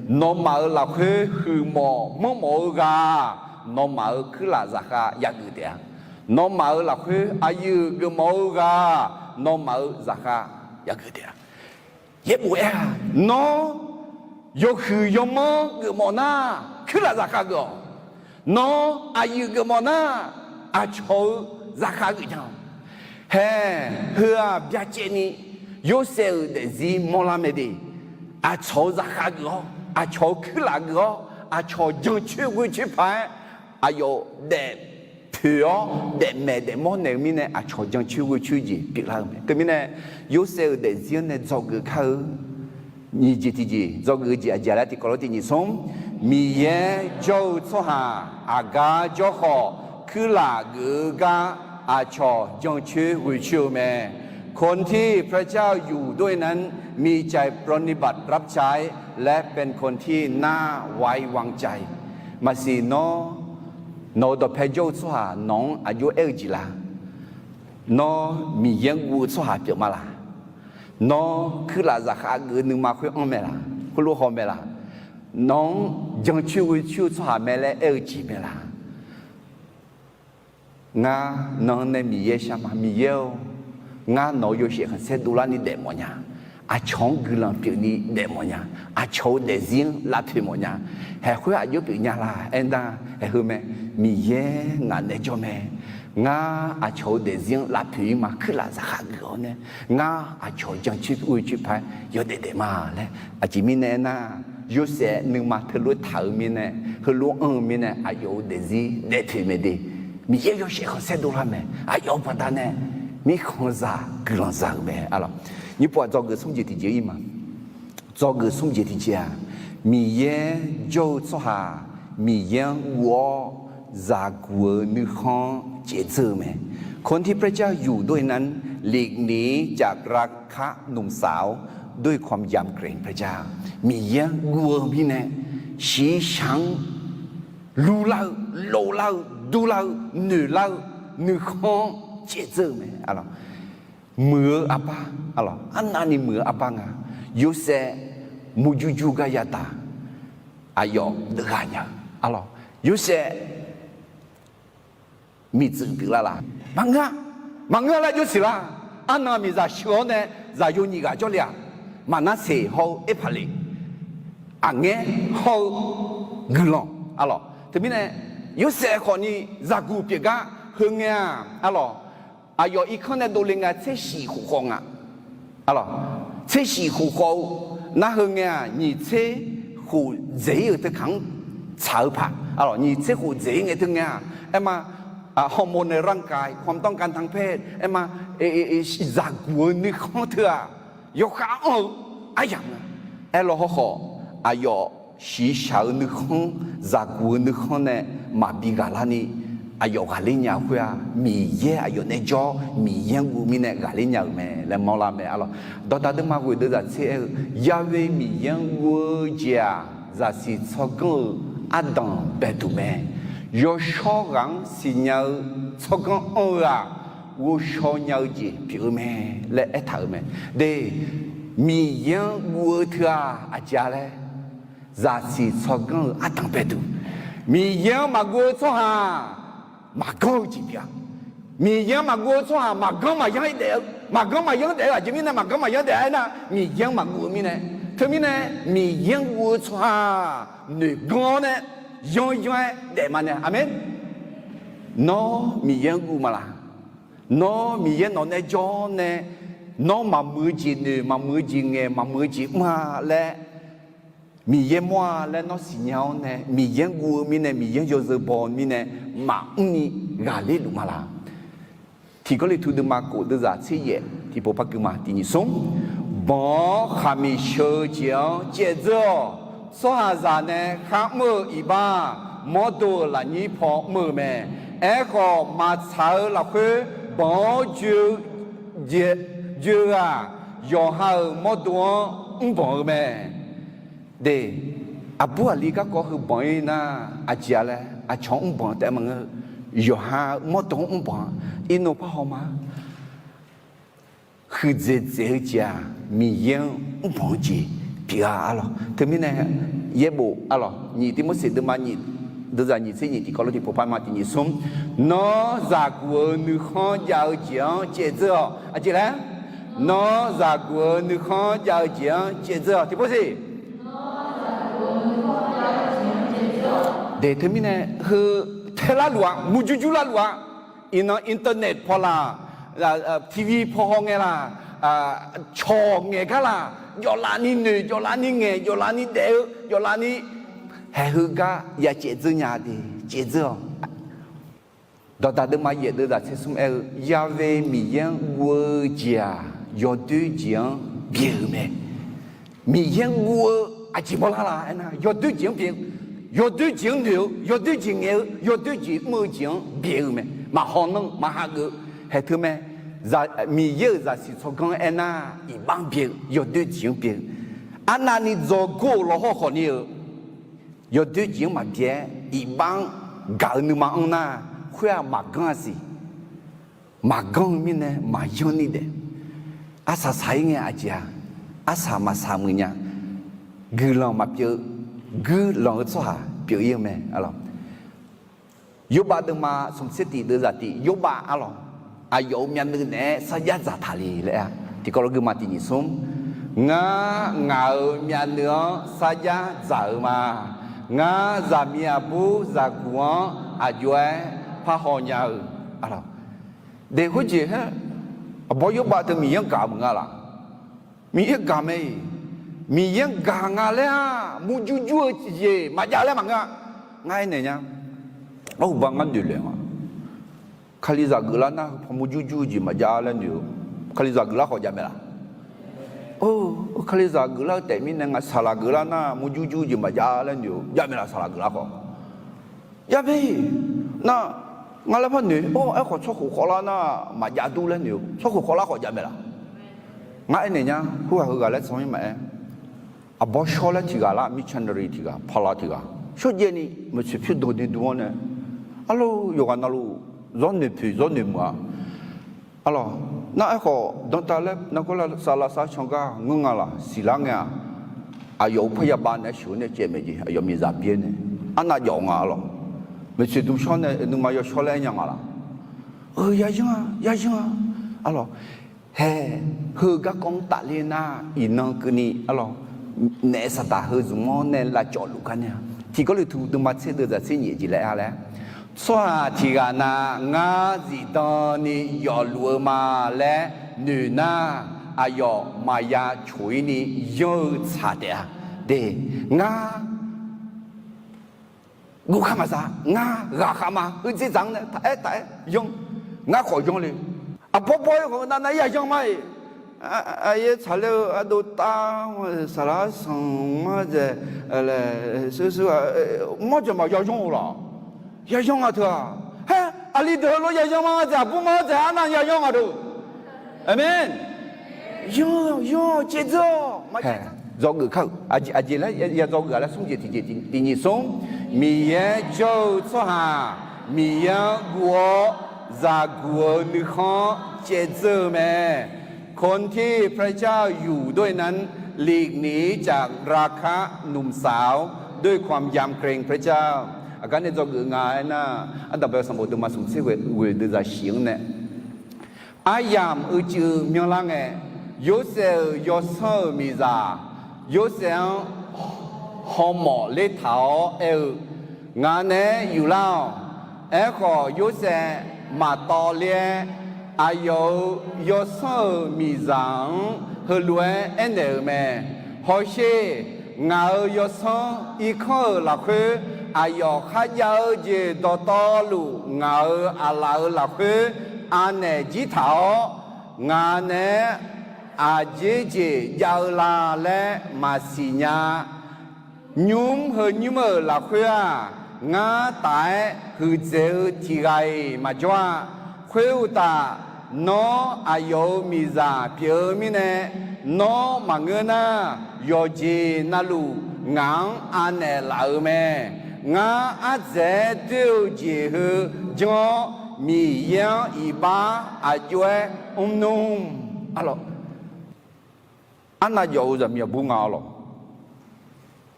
nó mở là khơi hư mò gà nó mở cứ là giặc gà giặc người tiền nó mở là khơi ai yêu cái mò gà nó mở giặc gà giặc người tiền dễ bùi nó yêu hư yêu mò cái mò na cứ là giặc gà gò nó ai yêu cái mò na ai cho giặc gà người nhau hè hưa bia chén ni有时候的是莫拉没的，啊，炒炸哈个，啊，炒去那个，啊，炒进去回去拍，啊，有的票的买的莫那面呢，啊，炒进去回去的，别那面，对面呢，有时候的是呢，做个靠，你自己做个家家来的，搞了的你送，米也就做下，啊个就好，去那个个，啊，炒进去回去咩？คนที่พระเจ้าอยู่ด้วยนั้นมีใจปรนนิบัติรับใช้และเป็นคนที่น่าไว้วางใจมาสิโนดเพโยสุหาน้องอายุจีลาโนมียังวูสุหาเปียมาลาโนคือลาจากอาเกินหนึ่งมาคุยอ้อมเมล่าคุรู้หอมเมล่าน้องยังชื่อสุหาเมล่าจีเมล่างาน้องเนี่ยมีเยชามามีเยงานน้อยอยู่เสียงเสดูแลนี่เดมอนยาอาชงกุลังปีนี้เดมอนยาอาชงเดซิงลาทิมอนยาเฮ้คุยอายุปีนี้ละเอ็นดาเฮ้คือแม่มีเย่งานเดจอมแม่ nga a cho de riêng la phi mà cứ là ra gỡ nè nga a cho chẳng chít ui chít phải yo de mà lẽ a chỉ mi nè na yo sẽ nương mà thưa lối thở mi nè thưa lối mi nè a yo de gì de thì mi đi mi yo sẽ không sẽ đồ làm mẹ a yo bắt ta nè mi không ra cứ làm ra mẹ alors你不做个送节的节义嘛做个送节的节mi ye jo cho ha mi ye wo za guo nu khon เจเจอไหมคนที่พระเจ้าอยู่ด้วยนั้นหลีกหนีจากราคะหนุ่มสาวด้วยความยำเกรงพระเจ้ามีเยอะวัวมีแน่สีชังรู้เล่าโลเล่าดูเล่าหนูเล่าหนูข้องเจเจอไหมอะไรเหมือapaอะไรอันนั้นนี่เหมือapaงะยูเซมูจูจูกายาตาอายอเดือดเนี่ยอะไรยูเซมีจึงถึงละล่ะมังละ就是啦อันนั้นมีจะชวนเนี่ยจะอยู่นี่ก็จะเลี้ยมันน่าเสียเขาเอฟเลยอันเงี้ยเขากลองอะไรทีนี้เนี่ย有些คนนี่จะกูเปียกหึงเนี่ยอะไร有一看呢都令啊这死胡讲啊อะไร这死胡讲那หึงเนี่ย你这胡这有的扛潮牌อะไร你这胡这ไงถึงเนี่ยไอ้มาฮอร์โมนในร่างกายความต้องการทางเพศไอ้มาจากหัวนึกของเธอยกขาไอ้ยังไอ้เราขอไอ้ยอสีเฉานึกของจากหัวนึกของเนี่ยมาบิกาลานี่ไอ้ยอกาลิญญาคุยมีเย่ไอ้ยอในจอมีเย่กูมีเนี่ยกาลิญญาแม่แล้วมองละแม่อะไรดอตาเดมาคุยเดือดเสียยาเวมีเย่กูเจ้าจะสิชอบกันอัดดังเปิดแม่有少人是要做工啊，我少要几表妹来一头妹，对，米样我特啊家嘞，咱是做工啊当白度，米样嘛我做哈嘛高几表，米样嘛我做哈嘛高嘛样一点，嘛高嘛样点啊，这边呢嘛高嘛样点呢，米样嘛我咪呢，这边呢米样我做哈女高呢。ย้อยเด็กมันเนี่ยอเมนน้อมีเยอะกูมาละน้อมีเยอะนอนในจอเนี่ยน้อมามือจีนเนี่ยมามือจีนเงมามือจีมาและมีเยอะมัวและน้อสิญญาเนี่ยมีเยอะกูมีเนี่ยมีเยอะโยเซบอลมีเนี่ยมานี่กาลิลุมาละที่ก็เลยทูดมาโกดจะเสียที่พบปักมาที่นี่ส่งบ่ขามีเชื่อเจียวเจ้า说下子呢，看么一般，莫多了你跑么咩？那个马草那块包就啊，要好莫多跑咩？对，阿不啊，你个个去跑呢？阿姐嘞，阿抢跑แต่มึง要好莫多跑，一弄不好吗？คือ这家米样跑去。Pia Allah, termina yebo Allah. Ni timu sedema ni, deza ni se ni ti kalau ti popa mati ni som. No zaguo nu khan jiao jiang jie zhe, aje la. No zaguo nu khan jiao jiang jie zhe, ti po si. De termina he tela luang, mujuju la luang. Ina internet pola, TV pohong la, chong ngekala. 要哪里女，要哪里眼，要哪里头，要哪里，还有个也节奏伢的节奏。到大的嘛也都在这什么亚维米样我家要对讲别没，米样我啊基本上啦，那要对讲别，要对讲牛，要对讲牛，要对讲没讲别没，嘛好弄嘛哈个，还特没。米有在是做工安那一帮别有对钱别，安那你做过了好好你有对钱嘛别一帮搞你嘛安那会啊嘛干是嘛干面呢嘛有你的，阿啥菜呢阿姐，阿啥嘛啥么呢？个浪嘛表，个浪做哈表演没阿浪，有把的嘛从这地的在地有把阿浪。ayo mian ne saja zatali le ya ti kalau ge mati ni sum ngau mian ne saja zama nga zamia bu za guan ajue pa ho nya 啊了，得回去哈，不有把的米样干么啦？米样干没？米样干啊了，木就je，马家了嘛个，爱呢呀？哦，bangan dulu ah. Kali zagla na pemujuju je majalan dia. Kali zagla kau jamela. Oh, kali zagla tak mina ngan salah gla na mujuju je majalan dia. Jamela salah gla kau. Ya be. Na ngalapan ni. Oh, aku cakap kola na majadulan dia. Cakap kola kau jamela. Ngai ni nya, huah gala semua mai. Abah sholat tiga lah, missionary tiga, pala tiga. So je ni mesti pergi dua dua ni. Alors, il y aura zone de plus, zone de moi. Alors, na ako, dans ta lep, na ko la sala sa changa, ngunga la, silanga, ayo paya ba na shu ne je me ji, ayo mi za bien ne. Ana yo nga lo. Me se du shon ne, nu ma yo shole nya nga la. Ya jinga. Alors, he ga kong ta le na, inang kini, alors, ne sa ta he zu mo ne la jo lu kan ya. Ti ko le tu de ma se de za se ni ji le a le. 说提个那俺是当你要路嘛嘞，女呐啊要嘛呀吹你有差的，对，我看嘛啥，俺看嘛，这张呢，他用，俺好用嘞，啊不用，那也用嘛，也查了啊都打我啥啦上嘛这嘞，所以说我就嘛要用了。 要用啊，他，嘿，阿里头路要用嘛，这不嘛这那要用啊，都，阿门，用节奏，嘿，做个靠，阿姐来也做个来送节第二送，米也就做哈，米也我在国里看节奏咩，คนที่พระเจ้าอยู่ด้วยนั้นหลีกหนีจากราคะหนุ่มสาวด้วยความยำเกรงพระเจ้า akan ni jog ngai na ada ba sambo de masum se we de za xing ne ayam u ju myong lang e yo se yo so mi za yo se ho mo le tao e nga ne yu lao e kho yo se ma to le ayo yo so mi zang he lue en de me ho she nga yo so I kho la khu 哎呦，还有这多道路，我阿老去，俺呢几头，俺呢阿姐要拉来马西亚，你们和你们老去啊，俺带去走几个马抓，会有的，喏哎呦米咋表面呢，喏嘛个呢，要去那路，俺俺呢老咩？ ngã á dễ tiêu chỉ hư cho mì yang y ba à chuê nung alo anh là dầu rồi miệng buông alo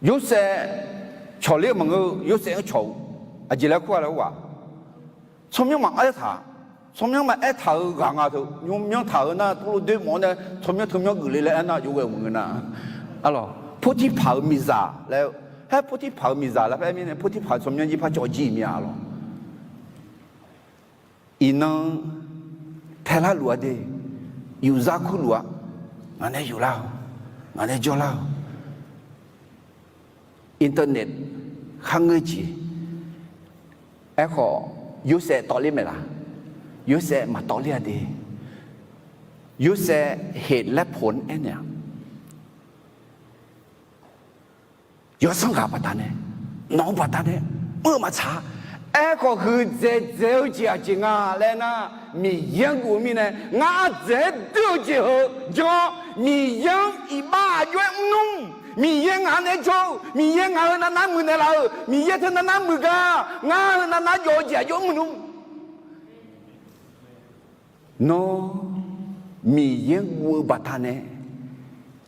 yếu sẽ cho liệt mà ngư yếu sẽ cho à chỉ là qua là quả xong nhưng mà ai thà xong nhưng mà ai thà gàng à thôi nhưng thà na tôi đưa món này xong nhưng gửi lại anh na yếu về một người na alo phút chỉ phao mì giả lại 还不提泡米咋了？外面呢不提泡，从面一泡叫几米了。伊能太拉路的，有啥苦路啊？俺那有了，俺那叫了。Internet 看个字，哎好，有些道理没啦？有些没道理的，有些เหตุและผลไอ้เนี่ย 有生活不单呢，脑不单呢，我嘛查，哎个是在走家境啊来呢，米养过米呢，俺在都之后叫米养一把元弄，米养俺来做，米养俺那南门的老，米养他那南门个，俺那要家要弄，喏，米养我不单呢，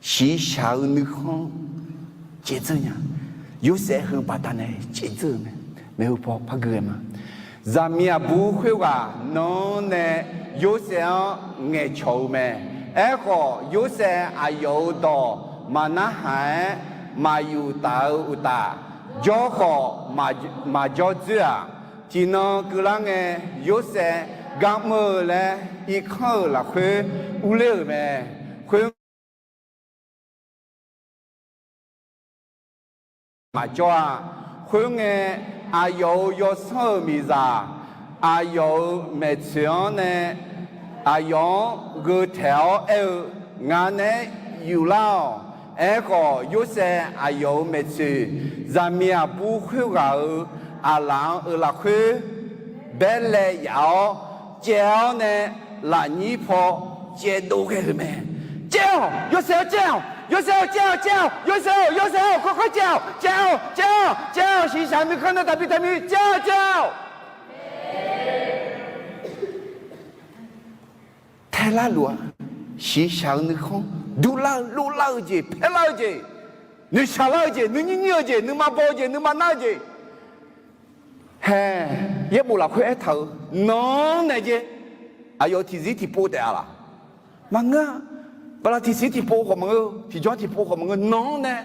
是小女孩。 节奏呀，有些很把它呢节奏呢，没有怕个嘛。咱们也不会话，侬呢有些爱吵咩，哎个有些啊有多，嘛那还嘛有大有大，有好嘛叫子啊，只能个人哎有些กำมือแล้วอีกข้อละคุยอุเล่แม่คุยมาจ้าคุยเงอายุยศมีซาอายุเมเชียนอายุกูเทลงานเนี่ยอยู่แล้วก็ยุเสอายุเมชีจะมีบุคคลอาลังละคุยเบลเล่ยาวเจ้าเนี่ยละนี่พอเจ้าดูแค่ไหมเจ้ายุเสเจ้า有时候叫，有时候快叫，心想你看到他比叫，太拉路啊，心想你看，路老姐，拍老姐，你小老姐，你牛姐，你妈包姐，你妈哪姐，嘿，也不拉快头，弄那姐，哎呦，提不得了，妈啊！บางทีสิ่งที่พ่อของมึงที่ย้อนที่พ่อของมึงน้องเนี่ย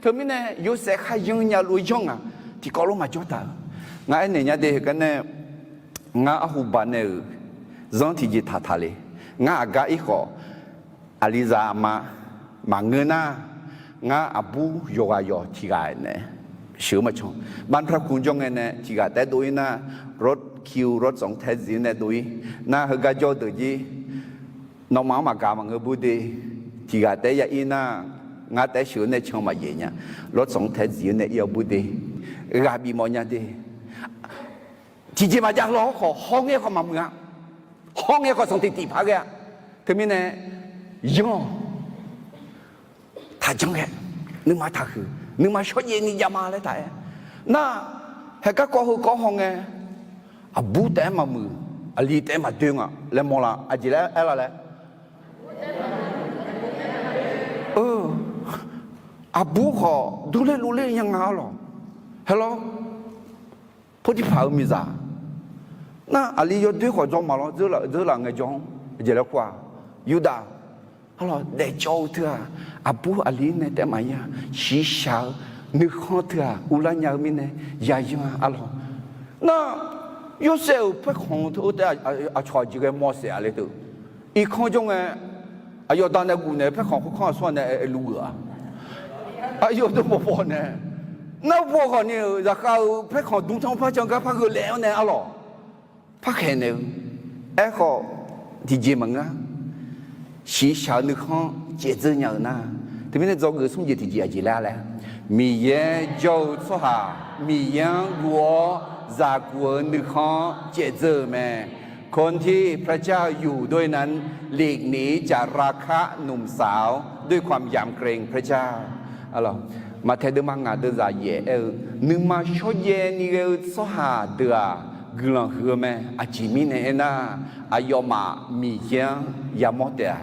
เธอไม่เนี่ยอยู่เสียข้ายังยาลุยจงอ่ะที่ก็ลงมาจอดตางานเนี่ยเด็กกันเนี่ยงานหูบ้านเนี่ยจงที่จีท่าทะเลงานอากาศอีกก็อลิซามาเงินนะงานอบูโยกายที่กันเนี่ยเชื่อมาชงบ้านพระคุณจงเนี่ยที่กันแต่ดูนะรถคิวรถสองแท็กซี่เนี่ยดูนะเฮกาโจตัวจีน้องหมามากามังเงบุดีที่กาแต่ยาอีน่างาแต่เชื่อในช่องมาเยี่ยเนี่ยรถสองแท็กซี่เนี่ยยาบุดีกาบีมอเนี่ยดีที่จีมาจากล้อขอห้องเนี่ยเขามาเมืองห้องเนี่ยเขาส่งตีพักเนี่ยถึงมีเนี่ยย่อถ้าจังแกนึกมาถ้าคือนึกมาช่วยเย็นนี่ยามาเลยแต่น่าเฮก็ก็ห้องเนี่ยอาบูแต่มามืออลีแต่มาดึงอ่ะแล้วมองละอาจีแล้วอะไรเลยอาบูขอดูเล่ยังไงหรอฮัลโหลพูดที่ผ่านมิซาน่ะอาลียอดด้วยขอจงมาแล้วเจอละไงจงเจอแล้วกว่ายูดาฮัลโหลเด็กโจ้เถอะอาบูอาลีเนี่ยแต่มาเนี่ยชีชานึกข้อเถอะอุลาญามิเนี่ยยายังฮัลโหลน่ะ有时候不空头的炒几个毛线里头，一看中要当那姑娘不看算那路有都不跑呢，那不好呢，然后不看东窗拍讲个拍个来呢，拍开呢，好，弟姐们啊，是小你看节奏样呢，对面找个送姐弟姐来了，米也就说哈，米样我。จากวันนึกข้อเจเจอแม่คนที่พระเจ้าอยู่ด้วยนั้นหลีกหนีจากราคะหนุ่มสาวด้วยความยำเกรงพระเจ้าอะไรมาเทเดมังงาเดจ่าเย่นึกมาชดเย็นนี่ก็สหาเดือกลังหัวแม่อาจิมิเนน่าอายอมามีเยี่ยงยามอเดีย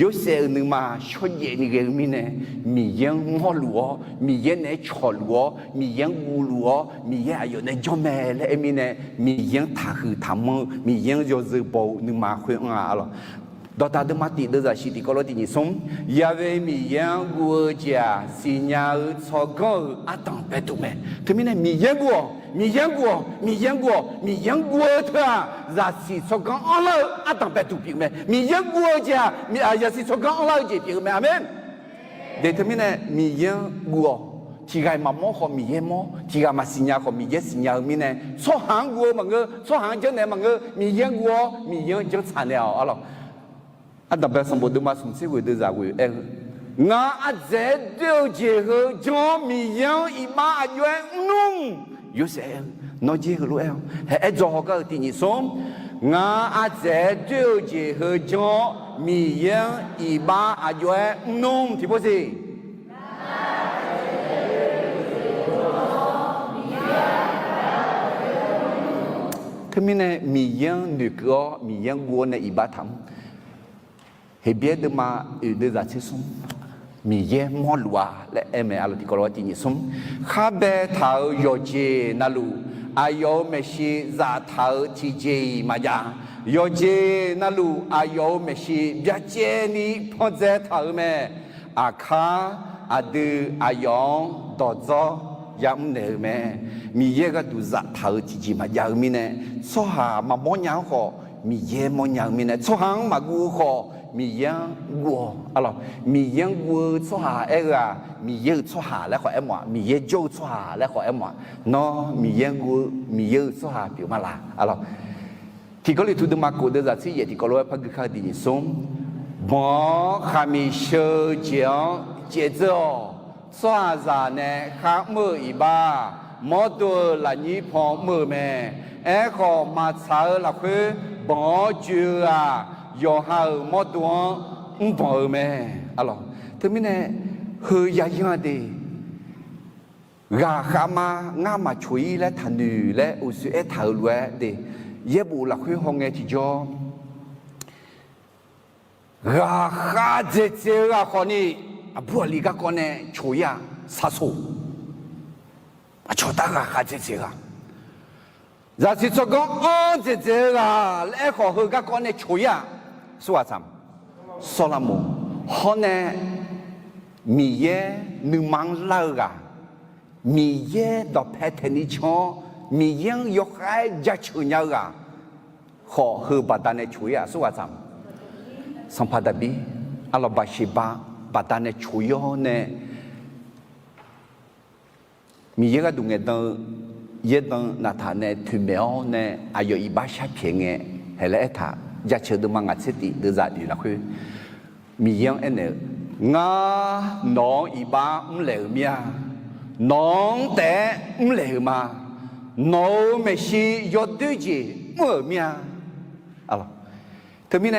ยุเสนึกมาชดเย็นนี่ก็มีเนมีเยี่ยงมอลัวมีเยี่ยงเนชอลัวมีเยี่ยงอูลัวมีเยี่ยงอายุเนจอมแม่และมีเนมีเยี่ยงท่าคือทำมือมีเยี่ยงโยซึโบนึกมาคุยอะไรดอตาเดมาติเดจ่าสิติก็รตินิสมยาเวมีเยี่ยงกัวจ่าสิญญาชอก็อาตังเปตุแม่ถึงมีเนมีเยี่ยงกัวมีเยี่ยงกัวเถอะราศีชกันอัลลอฮ์อาตังเปตุพิกแม่มีเยี่ยงกัวจ่ามีอาราศีชกันอัลลอฮ์เจ็บพิกแม่อาเมนเดี๋ยวถึงมีเนมีเยี่ยงกัวที่ไงมาโมเขามีเยี่ยงโมที่ไงมาสิญญาเขามีเยี่ยงสิญญามีเนสอหางกัวมังเกสอหางเจ้าเนมังเกมีเยี่ยงกัวมีเยี่ยงเจ้าชาเนลอัลลอฮ์อันดับแรกสมบูรณ์มาสมศิษย์เดือดจากวิงาอาเจเดียวเจเหอจอมียังอีมาอายุนุ่งอยู่เสียนอจีเหรู้เฮ้จอก็ที่นี่สมงาอาเจเดียวเจเหอจอมียังอีมาอายุนุ่งที่พูดสิถ้ามีเนี่ยมียังนึกก็มียังวัวในอีบาทำเฮเบียดมาเดือดจากที่สมมีเย่มอลัวและเมื่อเราที่กล่าวที่นี่สมข้าเบท้าวโยเจนัลูอายอเมชิซาท้าวที่เจมาจาโยเจนัลูอายอเมชิบาเจนีพอเจท้าวเมอาคาอดืออายองดอจอยามเนแม่มีเย่ก็ดูซาท้าวที่เจมาจามีเนี่ยสหามามอญาขอ มีเย่มอยังมีเนี่ยช่วงมากูขอมียังวัวอะไรมียังวัวช่วงเออมีเยอะช่วงแล้วขอเอ็มว่ามีเยอะโจ้ช่วงแล้วขอเอ็มว่าเนาะมียังวัวมีเยอะช่วงเปลี่ยนมาละอะไรที่เขาเลยทุดมากูเดือดสิเยที่เขาเลยพักข้าดีส่งบ่ขามีเชื่อเจียงเจเจ้าช่วงจะเนี่ยข้ามืออีบ้ามอตัวละนี้พอมือแม่ขอมาใช้ละคือบ่จือยอหามอตัวบ่แม่อะไรถึงไม่แน่เฮียยังดีกาขามางามาช่วยและทันดูและอุสุเอถาวรดีเย็บบุละคือห้องเอที่จอกาขาเจเจกาคนนี้บัวลีกาคนนี้ช่วยสะสมช่วยตากาขาเจเจกาจะสิ做工安这这个，来好好个讲呢，吹呀，说啥？说了么？好呢，米耶你忙老个，米耶到拍天你唱，米耶要海加吹鸟个，好好把单呢吹呀，说啥？上帕达比，阿拉巴西巴把单呢吹哟呢，米耶个东个都。耶当那他呢推苗呢，还有一把小片嘅，系来他一切都忙牙齿地都在于那去，米样呢，我弄一把唔来咩，弄得唔来嘛，弄没事要对接冇咩，啊咯，特别呢，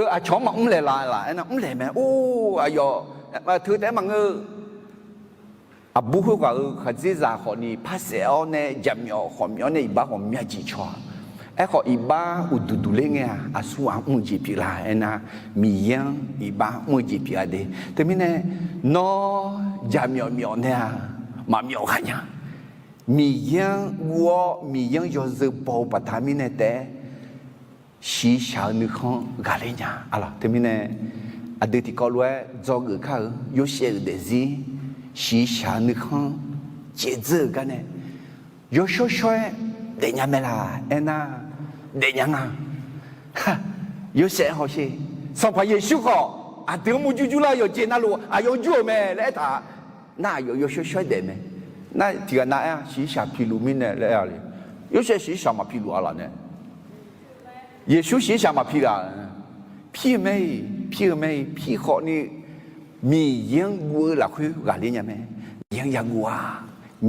啊抢嘛唔来啦，那唔来咩，哦，哎哟，嘛ถือแต่มังบุคคลก็เขาจะจะขอนี่ภาษาเนี่ยจำยอขอมยอเนี่ยอีบ้าขอมยาจีชัวขออีบ้าอุดดูเล่งอ่ะส่วนมุจิพิลานะมียังอีบ้ามุจิพิลาเดแต่ไม่เนี่ยนอจำยอมยอเนี่ยมาเมียวกันเนี่ยมียังวัวมียังยอดจะบอกปัตตามีเนี่ยแต่สีชาวนึกของกาเลเนี่ยอะไรแต่ไม่เนี่ยอดีตที่เขาว่าจอกเขา有些的事西夏你看，节奏个呢，有小小的人没啦，那的人啊，哈，有些好些，上怕也修好，啊，德木就啦，有接那路，啊，有脚没来他，那有小小的没，那这个那呀，西夏皮路面呢来啊哩，有些西夏嘛皮路啊了呢，也修西夏嘛皮啊，皮好呢。มียังวัวละคือกาลีเนี่ยแม่ยังวัว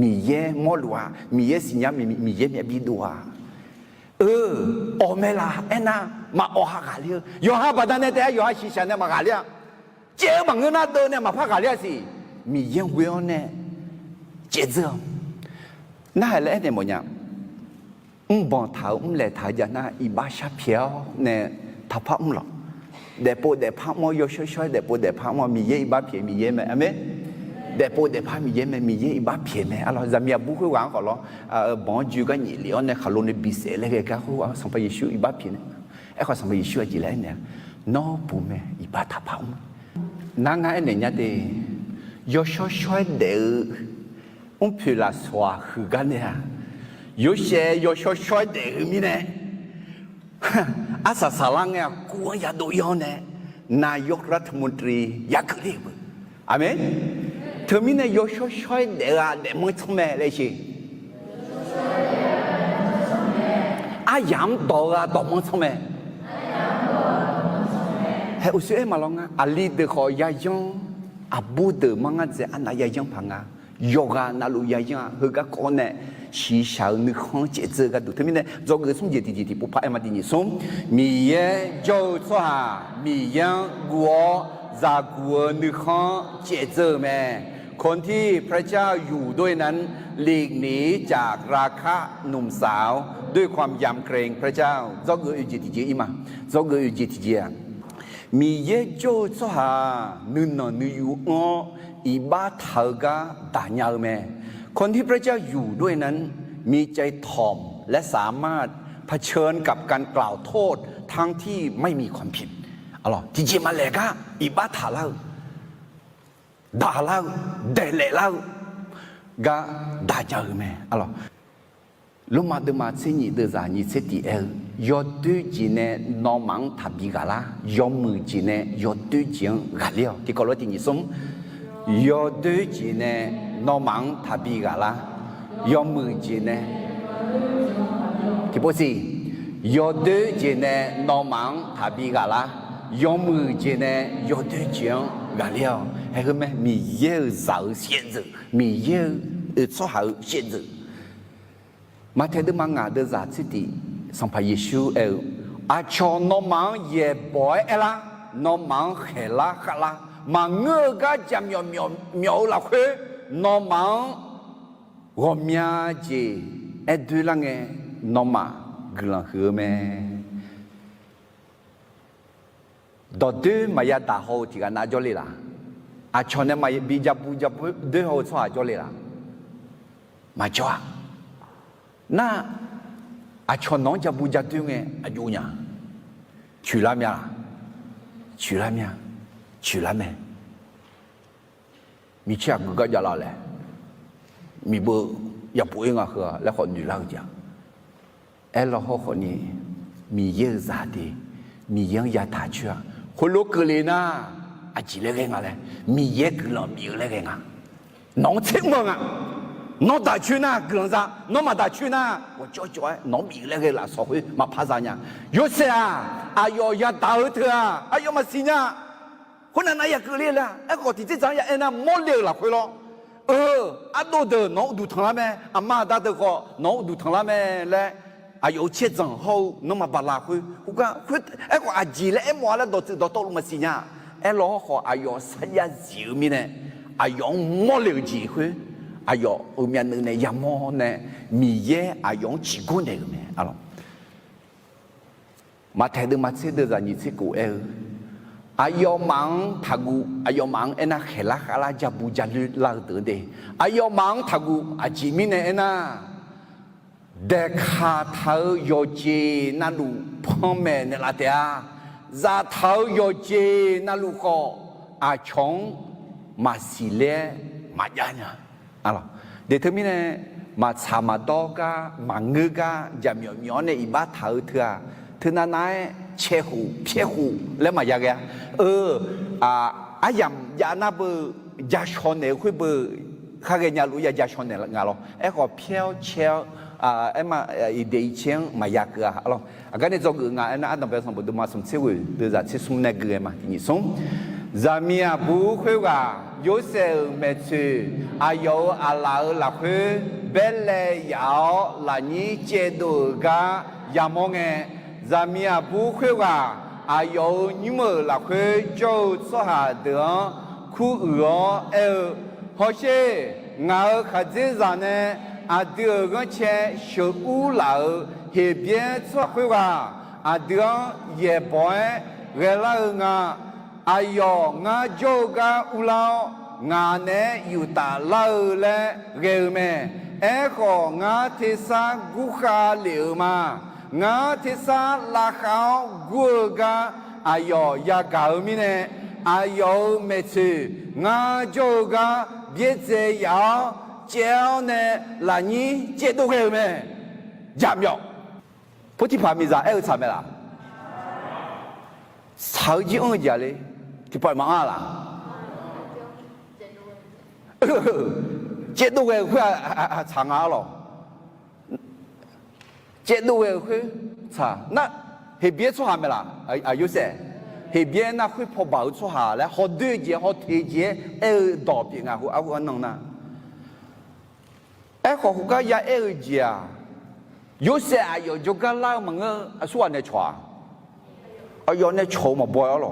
มีเย่มอลัวมีเย่สิญญามีเย่เนี่ยบิดัวโอเมล่าน่ะมาโอฮากาลียอฮาบัดเนี่ยแต่ยอฮาชิชันเนี่ยมากาลีเจ้าบังเงินน่ะเดินเนี่ยมาพักกาลีสิมียังวัวเนี่ยเจ้าน่าเลยเนี่ยมั้งเนี่ยบอกเท้าเลยท้าจะน่าอีบ้าชาเพียวเนี่ยทับพับหรอเดปโปเดพักมอยช่วยเดปโปเดพักมอมีเยอีบ้าเพียมีเยไหมอเมเดปโปเดพักมีเยไหมมีเยอีบ้าเพียไหมอะไรจะมีบุคคลวางเขาหรอบองจูกันหนีเลี้ยวเนี่ยเขาลงในบิเสเลยก็เขาว่าสัมปะยิชูอีบ้าเพียเนี่ยเขาสัมปะยิชูจีเลยเนี่ยน้อปูแม่อีบ้าทับพักนางไงเนี่ยเดยช่วยเดพิลาสวาคือกันเนี่ยช่วยเดมีเนี่ยอาสาสลังเนี่ยกวนยาโดยอนเนี่ยนายกรัฐมนตรีอยากเรียกอาเมนเธอมีเนี่ยยช่วยเดี๋ยวมึงทำไมเลยสิอายามต่อมึงทำไมเฮ้ยอุศเอมาลองอ่ะอาลีเดขอยายังอาบูเดมังอ่ะเจ้าอันนายายังพังอ่ะโยกานาลุยายังเฮก็คนเนี่ย西夏你看节奏个都，他们呢做个从节地不怕嘛的你送，米耶就做哈，米样我咋个你看节奏咩？คนที่พระเจ้าอยู่ด้วยนั้นหลีกหนีจากราคะหนุ่มสาวด้วยความยำเกรงพระเจ้า做个有节地节嘛，做个有节地节，米耶就做哈，你那你有我一把头个打鸟咩？คนที่พระเจ้าอยู่ด้วยนั้นมีใจถ่อมและสามารถเผชิญกับการกล่าวโทษทั้งที่ไม่มีความผิดอะไรที่จริงมาเลยก็อีบ้าถาเล่าด่าเล่าเดเล่เล่าก็ด่าเจอแม่อะไร lúc mà từ mà xin nhị từ ra nhị sẽ đi ở yo tu chỉ nè nó mang thà bị gà la yo mười chỉ nè yo tu chỉ gà liao thì có lối thì nhị sống yo tu chỉ nè nó mang thà bị gà la yo mười chỉ nè thì bố gì yo tu chỉ nè nó mang thà bị gà la yo mười chỉ nè yo tu chỉ gà liao hay hơn mấy mi yêu giàu hiện giờ mi yêu số hậu hiện giờ mà thấy được mang ngã được giá trị đi xong phải Giêsu à cho nó mang ye boy là nó mang khé la khá la mà ngơ cái chăm nhỏ là khuê nó mang gom nhà gì đôi là nghe nó mà gần hứa mẹ đó đôi mà ya đã hậu thì cái nào cho lì là à cho nên mà bị 잡부 đôi hậu cho cho lì là mà cho那啊，全农家不家对个啊有呢，去了没啦？去了没？去了没？米吃个个家老嘞，米不也不应该喝，来和女老家，哎，老好和你米也啥的，米养也他去啊，回路个里呢，啊，几来个嘞，米也个了米来个啊，农村么啊？nó đã去那跟上，nó mà đã去那，我叫nó bị那个啦，所以嘛怕啥呢？有些啊，哎呦呀打儿子啊，哎呦嘛是呢，可能那也可怜了，哎我弟弟长也哎那没了了会咯，啊多的侬都疼了没？啊妈打的个侬都疼了没嘞？啊有钱正好，侬嘛把拉回，我讲会哎我阿姐嘞，哎摸了到路嘛是呢，哎老好哎呦啥呀救命呢？哎呦没了机会。哎呦，后面那亚毛呢？米耶啊，用几个那个咩？啊咯，嘛睇到嘛知道就你知个哎呦忙他古，哎呦忙哎那黑啦哈啦加不加绿拉得的，哎呦忙他古啊几米呢哎那，得卡头要接那路旁边那拉的啊，รา头要接那路个啊穷嘛是嘞嘛呀呀。alors determine mà chả mà đó cả mà ngư cả giảm nhỏ này ba thở thưa na nãy che hủ phe hủ lấy mà ya cái giảm ya na bự ya chọn này khơi bự khác cái nhà lũ ya chọn này là ngà lo có phe treo em mà để chiang mà ya cái alors cái này do người ngà em ăn đồng bè xong bữa mà xong chơi đưa ra chơi sung này cái mà thì xong Zamia bu khuya Yose metu ayo ala la khu belle yao la ni chedo ga yamonge Zamia bu khuya ayo nyumo la khu jo so ha de khu uo ho she nga kha je za ne a de ga che shu u la he bien so khuya a de ye boy ge la nga ai yo ngã jo ga u lao ngã ne yu ta lao le gel me e ko ngã thế sa gu kha liu ma ngã thế sa la khao gu ga ai yo ya ga mi ne ai yo me chu ngã jo ga biết ze yao chéo ne là ni chế độ gel me giảm yo bố thí phạm mi ra e cha me la sao ji ông gia le thì phải mang à chế độ cái khoa chẳng à lo chế độ cái khoa chả na thì biết số hàng là yêu sẽ thì biết na khoa phổ bảo số hàng là họ đưa gì họ thế gì đỏ biển à họ ăn nông na họ cái ya gì à yêu sẽ yêu cho cái lao mà ngơ số này chua yêu này chua mà bồi lo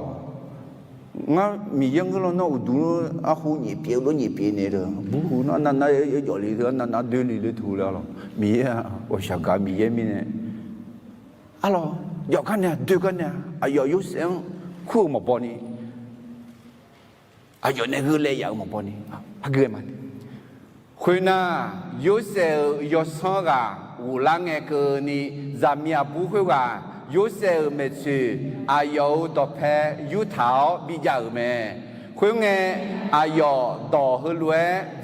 ngã mi yang cái nó đủ à khu nhị biển này rồi bố nó na giờ đi rồi na đưa đi thu rồi mi à ôi sao cả mi em này alo giờ cái này đưa cái này à giờ yếu sáng khu một bọn này à giờ này cứ lấy một bọn này à cái mà khuyên na yếu sáng yếu sáng cả u lang nghe cái này zamia bố khuyên cả yếu sáng mấy thứ à yếu đọc hè yếu tháo bị giàu mẹ khuyên nghe à yếu đọc hơi lúa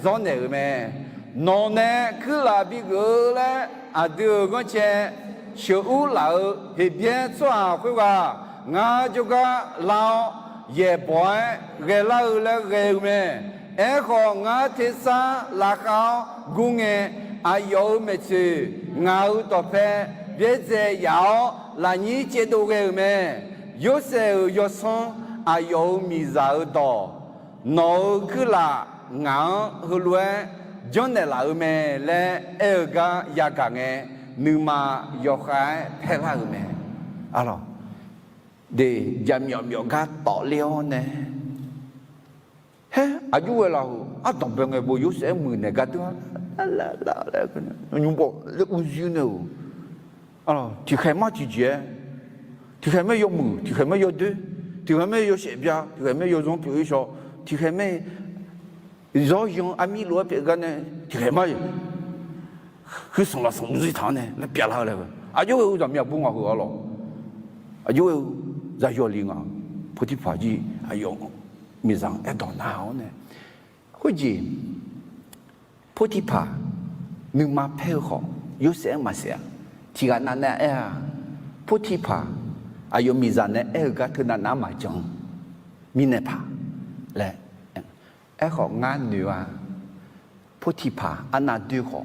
gió nở mẹ nó nè cứ là bị gỡ lẽ đưa con trẻ chịu u lão thì biết xóa khối qua ngã cho cả lão ye boy ghê lão là ghê mẹ khó ngã thế xa là khao gung nghe yêu mẹ chứ ngao tập phê biết gì giáo là nhị chế độ ghê mẹ yêu sẽ yêu son yêu mi giáo đó nó cứ là ngã hư lúa cho nên là mẹ lẽ ga ya cả nghe nhưng mà yêu khai phải là mẹ alo để giảm nhỏ nhỏ gắt tỏ liêu nè he aju là tổng bên người bố yếu sẽ mười này gắt nữa là cái nhung bộ là uzi nữa alo thì khai mà chỉ chế thì khai mà yêu mù thì khai mà yêu đứa thì khai mà yêu sẽ bia thì khai mà yêu giống kiểu eso thì khai mà do dùng ami lúa bị cái này thì khai mà cứ sống là sống dưới thằng này nó bia là aju giảm nhỏ bung vào rồi aju ra vô liền à, phật thị phật gì, ayo, mi rằng ở đó nào nè, cái gì, phật thị phật, nhưng mà phê họ, yếu sẽ mà sẽ, thì cái này nè, phật thị phật, ayo mi rằng nè, ở cái thứ nào mà chẳng, mi nè phật, lẽ, ở họ ngàn nữa à, phật thị phật, anh nào đưa họ,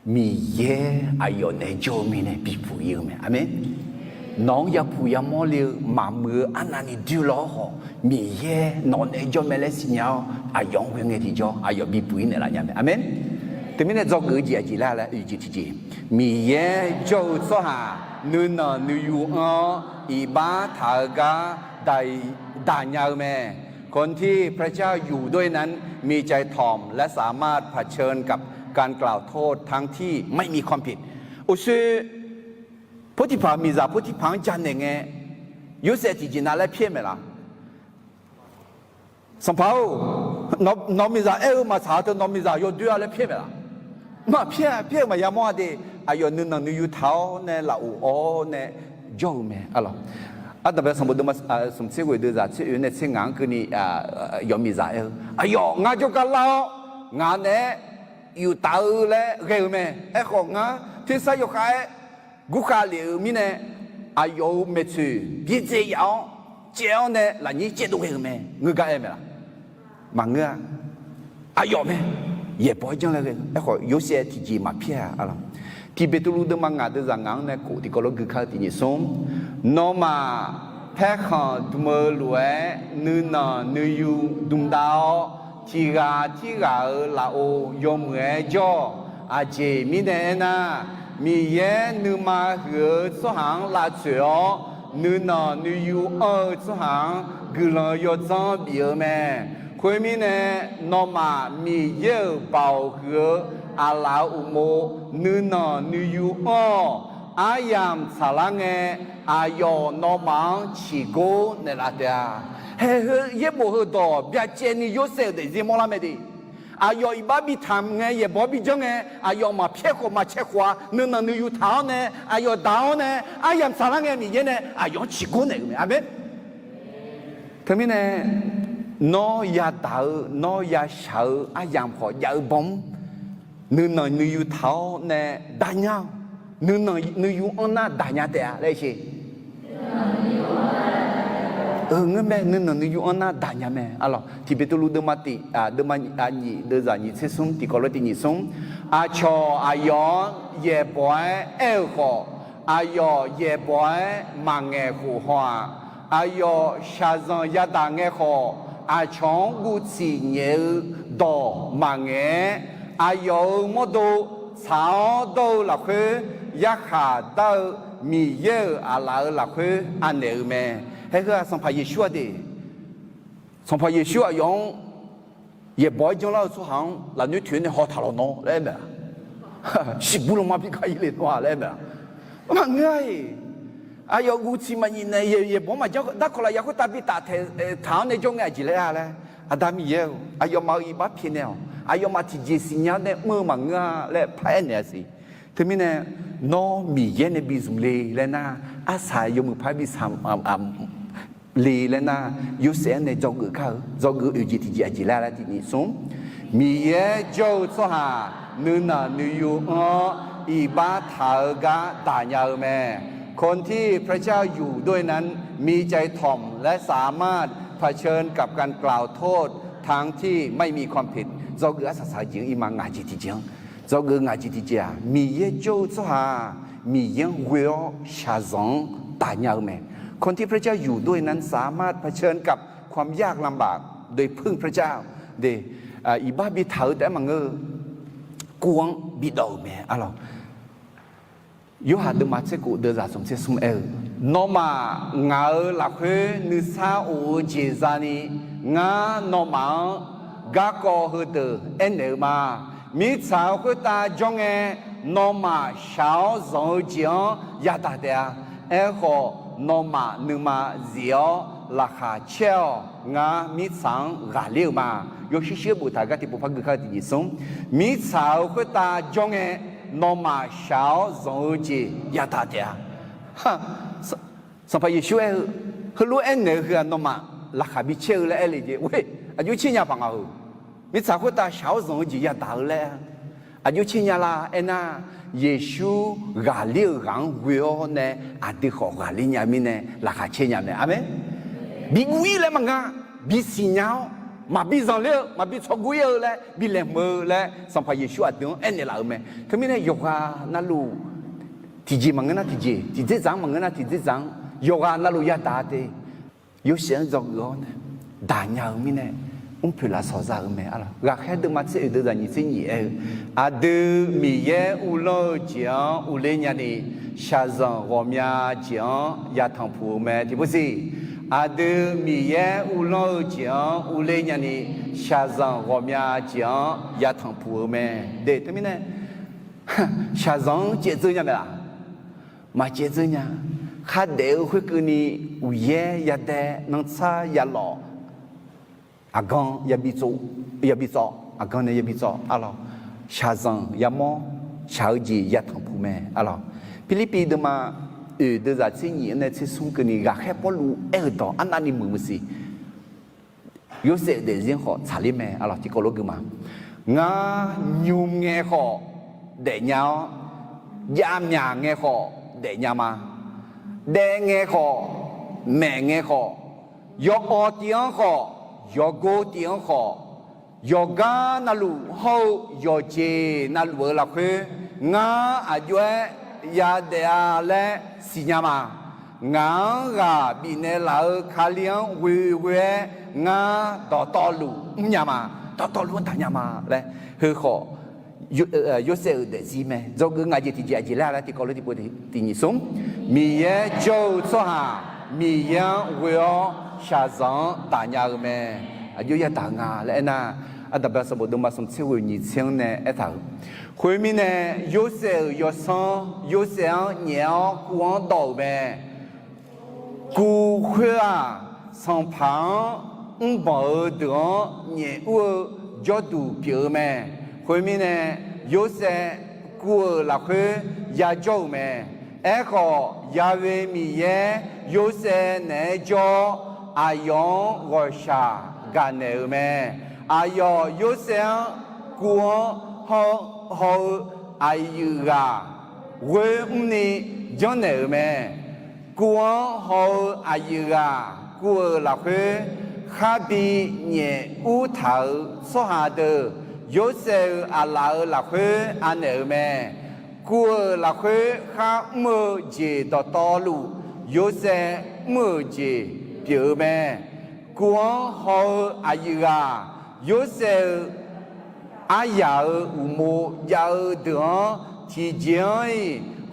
mi ye ayo nè cho mi nè bị phụ yêu mẹ, amen. Nong ya pu ya mo le ma mưa anani du lo ho mi ye non e jo mele signal a yong hu nge ti jo a yo bi pu ne la nya amen te mi ne zo ge ji la la yu ji ti ji mi ye jo so ha nu na nu yu a i ba tha ga dai da nya me คนที่พระเจ้าอยู่ด้วยนั้นมีใจถ่อมและสามารถเผชิญกับการกล่าวโทษทั้งที่ไม่มีความผิดอุซ พุทธิภามีจ่าพุทธิพังจันเอง有些弟兄拿来骗没啦？上跑，农民啥？嘛查到农民啥有对啊来骗没啦？嘛骗嘛也么的？哎呦，你有头呢，老哦呢，有没？啊咯，啊特别什么都嘛什么这回都啥？这原来这硬个你有米啥？哎呦，俺就个老，俺呢有头嘞，有没？哎好俺天生有开。 กูขาเหลียวมีเนี่ยอายุไม่ชื่อพี่เจียวเจียวเนี่ยหลังนี้เจ็ดตัวเองไหมเงือกอะไรไหมล่ะมังเงืออายุไหมเย่ปอยจังเลยไอ้ขอยเสียที่จีมาเพี้ยอะไรที่เบตุลูดมังงาเดจังงังเนี่ยกูที่ก็รู้คือเขาที่นี่ส่งน้องมาแพ้ข้าดูมือรวยนื้อหนานื้อยูดุมดาวที่กาลาโอยมเงยจ่ออาเจมีเนี่ยนะ มีเย่นึมาหือสหังลาเฉียวนึนอนึยูสหังกุลยอจังเบียแม่คุยมีเนี่ยนอมามีเย่เบาหืออาลาอุโมนึนอนึยูอายามสารังเออายอนอมังชีโกเนลาเดียเฮ้เย่บ่หือดอเบียเจนี่โยเซเดจิมอลาเมดีอายุอีบ้าบิทำไงอย่าบอกบิจังไงอายุมาเพี้ยขมาเช็คว่านึกอยู่เท้าเนี่ยอายุดาวเนี่ยอายามสารไงมีเยเนี่ยอายุชิกุเนี่ยอ่ะเบ้ทำไมเนี่ยน้อยาดาวน้อยาเฉาอายามขอยาบอมนึกอยู่เท้าเนี่ยด่านยานึกอยู่อันน่ะด่านยาเดียอะไรสิงั้นแม่นึกอยู่อันน่ะด่านยาแม่อะไรที่เป็นตัวรู้เดิมมาติเดิมมาอันนี้เดิมจากนี้เส้นที่ก็เลยที่นี้ส่งอาชออายอนเย่บอยขออายอเย่บอยมังเงหัวอายอชาซันยาดังเงขออาชองกุศิเนลดอมังเงอายอมดูสาวดูหลักคือยาขาดูมีเยอะอะไรหลักคืออันเดิมแม่ให้เขาสัมภาระเยชัวดีสัมภาระเยชัวยอง也不会讲了出行，男女团的好讨论喏，来没？是不能嘛比可以来话来没？我讲哎，哎呦，我起码你呢也不嘛叫，那可能也会打比打谈那种爱之类啊嘞，啊打米耶，哎呦嘛一把偏了，哎呦嘛提起新娘的么嘛啊来拍那些，他们呢，孬米耶那比什么嘞来呐？啊啥有么拍比什lì lên na yêu sẽ này do ngữ khao do ngữ yêu gì thì chỉ là thì nhị xuống mi ye châu so hà nữ nà nữ yuอีบ้าถากะตาญาแม่คนที่พระเจ้าอยู่ด้วยนั้นมีใจถ่อมและสามารถเผชิญกับการกล่าวโทษทางที่ไม่มีความผิดเราเกือสาสาจิงอีมางาจิติจิงเราเกืองาจิติเจียมีเยโจซฮามีเยงเวอชาซองตาญาแม่คนที่พระเจ้าอยู่ด้วยนั้นสามารถเผชิญกับความยากลำบากโดยพึ่งพระเจ้าเดอีบ้าบิเถาแต่มังกวงบิดเอาแม่อะไรยูหาดมาเชกูเดราสมเชสุมนอมาเงาหลักเฮนิสาโอเจซานีงานอมากาโกเฮเดเอเนมามิสาวเฮตาจงนอมาชาวจงเจียยาตาเดียโฮนอมาหนึ่งมาเจียวราคาเชี่ยวงามิสังกาเลียวมาโยชิเชื่อบุตรกติปุพักกะติยิสงมิสาวเฮตาจงนอมาชาวจงเจียาตาเดียฮะสัมภาระช่วยเขารู้เอ็นเนอร์คือนอมาราคาบิเชื่อเลยเลยจีเว้ยอายุชิญญาปังเอามิสาวเฮตาชาวจงเจียาตาเลยอายุชิญญาลาเอ็น่าเยซูกาเลียวรังเวอเนอดีขอกาลีญามิเนราคาเชียญญาเนอาเมนบิกุยเลยมังกะบิสิญญามาบิจังเลี้ยวมาบิชกุยเลยบิเลมเลยสัมภาระเยซูอัดดงเอ็นเนลาเมทำไมเนี่ยโยกานั่นลูที่จีมังกะนะที่จีจังมังกะนะที่จีจังโยกานั่นลูยาตาเตโยเสียงจงกอนด่านยามิเนเพลาสอซาเมอะไรรักแค่เดิมมาเสียเดินนี่สิ่งนี้อาดูมีเยอุโลจียงอุเลญานีชาซังรอมียจียงยาทังพูเมที่บุษีอาดูมีเยอุโลจียงอุเลญานีชาซังรอมียจียงยาทังพูเมเด็ดที่มีเนี่ยชาซังเจ็ดตัวยังไงล่ะมาเจ็ดตัวยังข้าเดียวคุยกันนี่อุเยยาเดนังซายาหล่ออากังยาบิโซอากังเนี่ยยาบิโซอะไรชาซังยามอชาวจียาทังพูเมอะไรฟิลิปปินส์มาเดอจากสิ่งนี้เนี่ยที่สุ่มกันนี่รักแค่พอรู้ต่ออันนั้นนี่มึงไม่สิยูเซเดซินขอชาลิเมอะไรที่กอลกุมางายุ่งเงี้ยขอเดียวยามยางเงี้ยขอเดียยมาเดียเงี้ยขอแม่เงี้ยขอยกอเตียงขอยกโกเตียงขอยกกานาลูเฮายกเจนาลูละคืองาอายุยาเดียและสิญามางากาบินเนลาคาเลียงวิเวงาต่อลูญามาต่อลูนทญามาและคือขอยูเซลเดซีเมจงงาจิติจิอาจิลาละที่กอลที่พูดที่นิสมมีเยโจโซฮามีเยเวอชาซังตาญาเมอายุยาตางาและน่าอัตบัสบุดมาสมเชวินิเชียงเนเอตาคุยมีเนยูเซลยูซังยูเซลเนียวกวนดอเมกูเขวสังพังบอดงเนียวจอดูเปียวเมคุยมีเนยูเซกูละคุยาโจเมขอยาเวมีเยยูเซเนจออายองวชากาเนเมอายอยูเซกัวฮออายุกาเวมีจอนเนเมกัวฮออายุกากัวละเฮข้าบีเนอุทาวสหาเดยูเซอาลาละเฮอันเนเมกัวละเฮข้ามือเจตอลูยูเซมือเจเปียวแม่กวงฮออายุกายูเซอายาอุโมยาเดือที่เจีย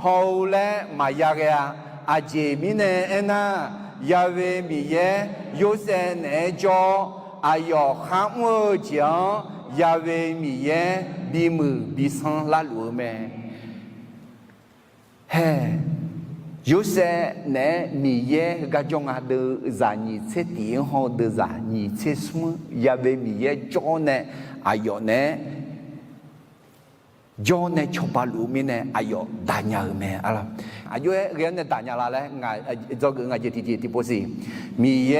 ฮอและมายากะอาเจมิเนเอน่ายาเวมีเยยูเซเนจออายอข้ามือเจียยาเวมีเยบีมือบีสังลาลูแม่เฮยูเซเนมีเยกะจงอาเดซานีเซตีฮอเดซานีเซสมยาเวมีเยจอเนอายอเนจอเนชอบาลูมิเนอายอดาญาเมอะไรอายุเรียนเนดาญาลาเลงาจอกงาเจติโพสีมีเย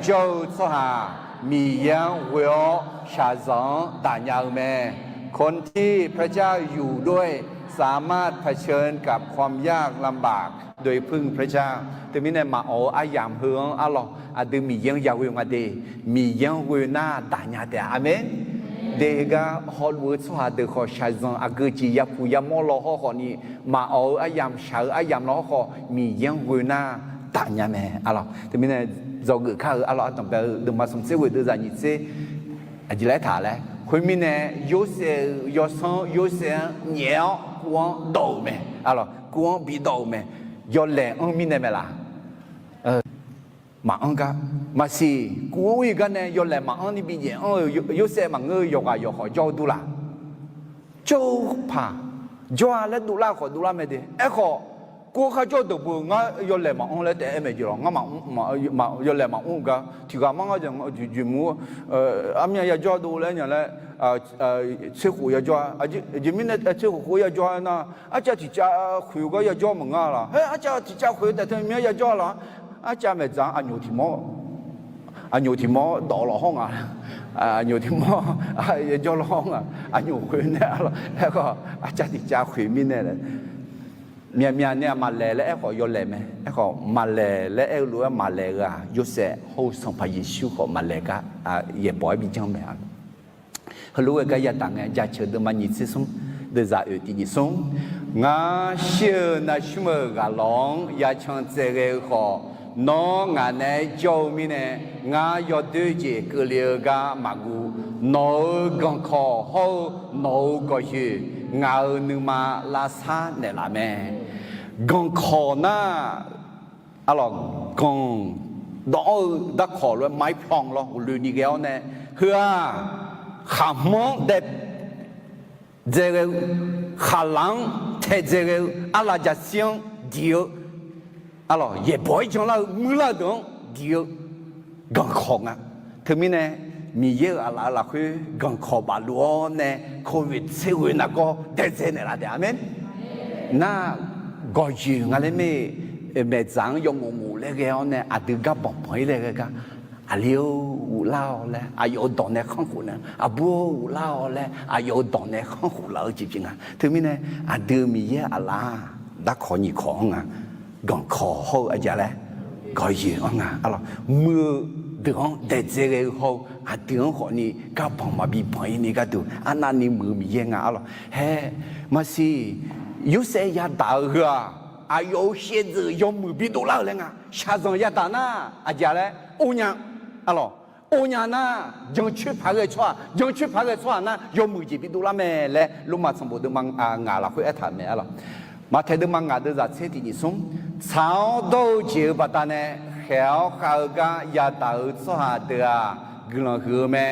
จอสหามีเยเวอชาซังดาญาเมก คนที่พระเจ้าอยู่ด้วยสามารถเผชิญกับความยากลำบากโดยพึ่งพระเจ้าแต่มิเนี่ยมาเอาอายามเฮืองอัลลอฮ์อาดึมียังยาวงาเดมียังเวน่าตาญาเดอาเมนเดกาฮอลวูดสวาเดขอชาซังอากจียาพูยามอลอขอนี่มาเอาอายามชาอายามลอขอมียังเวน่าตาญาเมอัลลอฮ์แต่มิเนี่ยเราเกิดข้าอัลลอฮ์ต้องไปดูมาสมเสวยดูจานิเซอจิเลถาเลยคนมิเนี่ย有些有生有些鸟光倒霉啊咯光比倒霉要来มิเนี่ยไม่ล่ะมาอังกะมาสิกูอีกันเนี่ย要来มาอังนี่比人有些嘛我有啊有好教ดู啦就怕教了ดู啦ขอดู啦ไม่ได้ขอกูข้าเจ้าตัวบุงอยากเลยมาองเลยแต่ไม่จีหรอกงั้นมาอยากเลยมาองก็ที่ก็มั่งก็จะจุมูอามีอยากจ้าดูเลยเนี่ยแหละเชื่อหูอยากจ้าจิมิเนี่ยเชื่อหูอยากจ้านะอาจารย์ที่จ้าคุยก็อยากจ้ามึงอ่ะล่ะเฮ้ยอาจารย์ที่จ้าคุยแต่ทำไมอยากจ้าล่ะอาจารย์ไม่จ้าอันอยู่ที่มออันอยู่ที่มอต่อหล่อห้องอ่ะอันอยู่ที่มออยากจ้าหล่อห้องอ่ะอันอยู่คุยเนี่ยแล้วก็อาจารย์ที่จ้าคุยมิเนี่ยเลยမြန်မြန်နဲ့မလဲလဲအဲ့ခေါ်ရွတ်လဲမယ်အဲ့ခေါ်မလဲလဲအဲ့လိုမလဲကရွတ်ဆက်ဟိုဆောင်ဖယေရှုခေါ်မလဲကရေပေါ်ပြီးကြောင်းမယ်ဟလိုကရတန်ငါကြချဒမနိစစ်ဆုံးဒေဇာအတီနိဆုံးငါရှေနာရှမကလောင်ရချန်စေရေခေါ်နောငါနဲ့ကြောင်းမင်းနဲ့ငါရော့တွေ့ကြကလေးကမကူနောကန်ခေါ်ဟောနောကိုရှိငါနုမလာစားနေလာမယ်ဂန်ခေါ်နာအလောဂန်တော့ဒခေါ်လို့မိုက်ဖောင်းလို့လူနီကောနဲ့ဟွာခမွန်တဲ့เจอขลังเทเจออาลาจะเสียงเดียวอะล่ะ也不会讲了มือละตรงเดียวกังของอ่ะถึงมีเนี่ยมีเยอะอะไรล่ะคือกังขอบาลัวเนี่ยโควิดเสียนะก็เดซเนี่ยละเดอาเมนน่าก็ยืงอะไรไม่แม่จังยงงูเลยแกเนี่ยอาดึกกับบอกไปเลยแกอาเลี้ยวเล่าเลยอายุตอนเนี่ยข้างหูเนี่ยอาบัวเล่าเลยอายุตอนเนี่ยข้างหูเราจริงๆอ่ะถึงมีเนี่ยอาดึกมีเยอะอะไรดักขอหนีของอ่ะกังขอเขาอะไรก็ยืงอ่ะอะไรมือเดือดแต่เจอเขาอาเดือดคนนี้ก็พอมาบีบอยนี่ก็ดูอันนั้นนี่มือมีเยอะอ่ะอะไรเฮ้มาสิ有些也打个啊有些子有มือบี多了了啊下场也打那啊家嘞欧阳啊咯欧阳那ยัง去拍个错ยัง去拍个错那有มือจีบี多了没嘞路马从不得忙啊伢了会爱谈没啊咯มาเทดมังงาเดจัดเสตินิสงชาวโตเจียวปัตตานีเขียวขาวกายาตาอุตสาเดียกลังหือแม่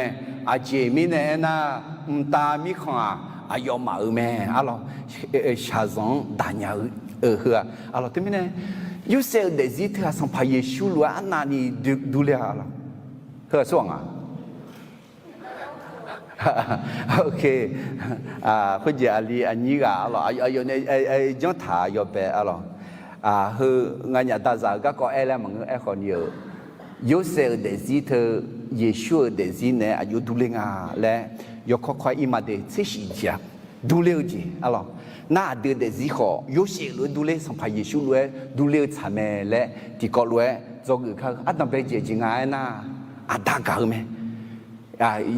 อาเจมิเนนะตามิขวาอายอมาแม่อะไรชาซองดาญาเหรออะไรที่มิเนยูเซลเดซิเธอสัมภาเยชูลัวอันนั้นนี่ดูเลยอะไรเหรอส่งอ่ะโอเคคุณเจอาลีอันนี้ก็อะไรอยู่ในจังถ่ายอยู่แบบอะไรคืองานตาจาก็อะไรมั่งคนเยอะยูเซลเดซิเธอเยชูเดซิเนี่ยอายุดูเลงาและยกค่อยๆมาเดซิชิจาดูเลวจีอะไรน่าเดือดเดซิขอยูเซลดูเลสัมภาเยชูเลยดูเลทำเมและที่ก็เลยจงเขาอันนั้นเป็นเจจิงไงนะอันดังกันไหม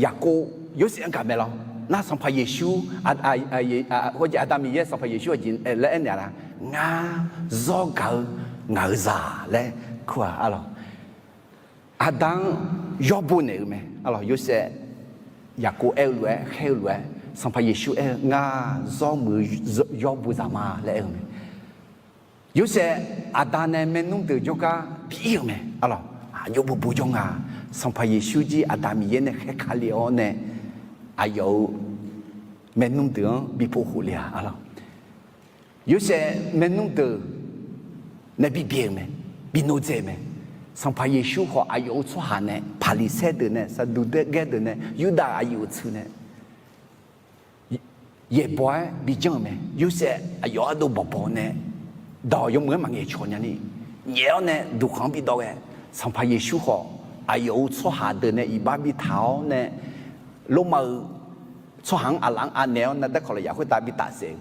อยากกู有些人干咩咯？那上拍耶稣或者阿达米耶上拍耶稣人来人啦，啊，做狗牛杂嘞，quoi alors？阿当要不呢咩？alors有些雅各尔来黑来上拍耶稣啊，做มือ要不咋嘛嘞咩？有些阿达呢没弄得就个比咩？alors要不中啊，上拍耶稣的阿达米耶呢黑卡里奥呢？还有没弄得比不糊了啊了，有些没弄得那比别人比奴才们，上怕耶稣话还有错哈呢，怕里塞的呢，是路的该的呢，有的还有错呢，也不爱比较们，有些还有都不包呢，到有没忙也错呢呢，也要呢都看比到哎，上怕耶稣话还有错哈的呢，一般比头呢。ลงมา错行阿郎阿鸟那得可能也会打比打谁，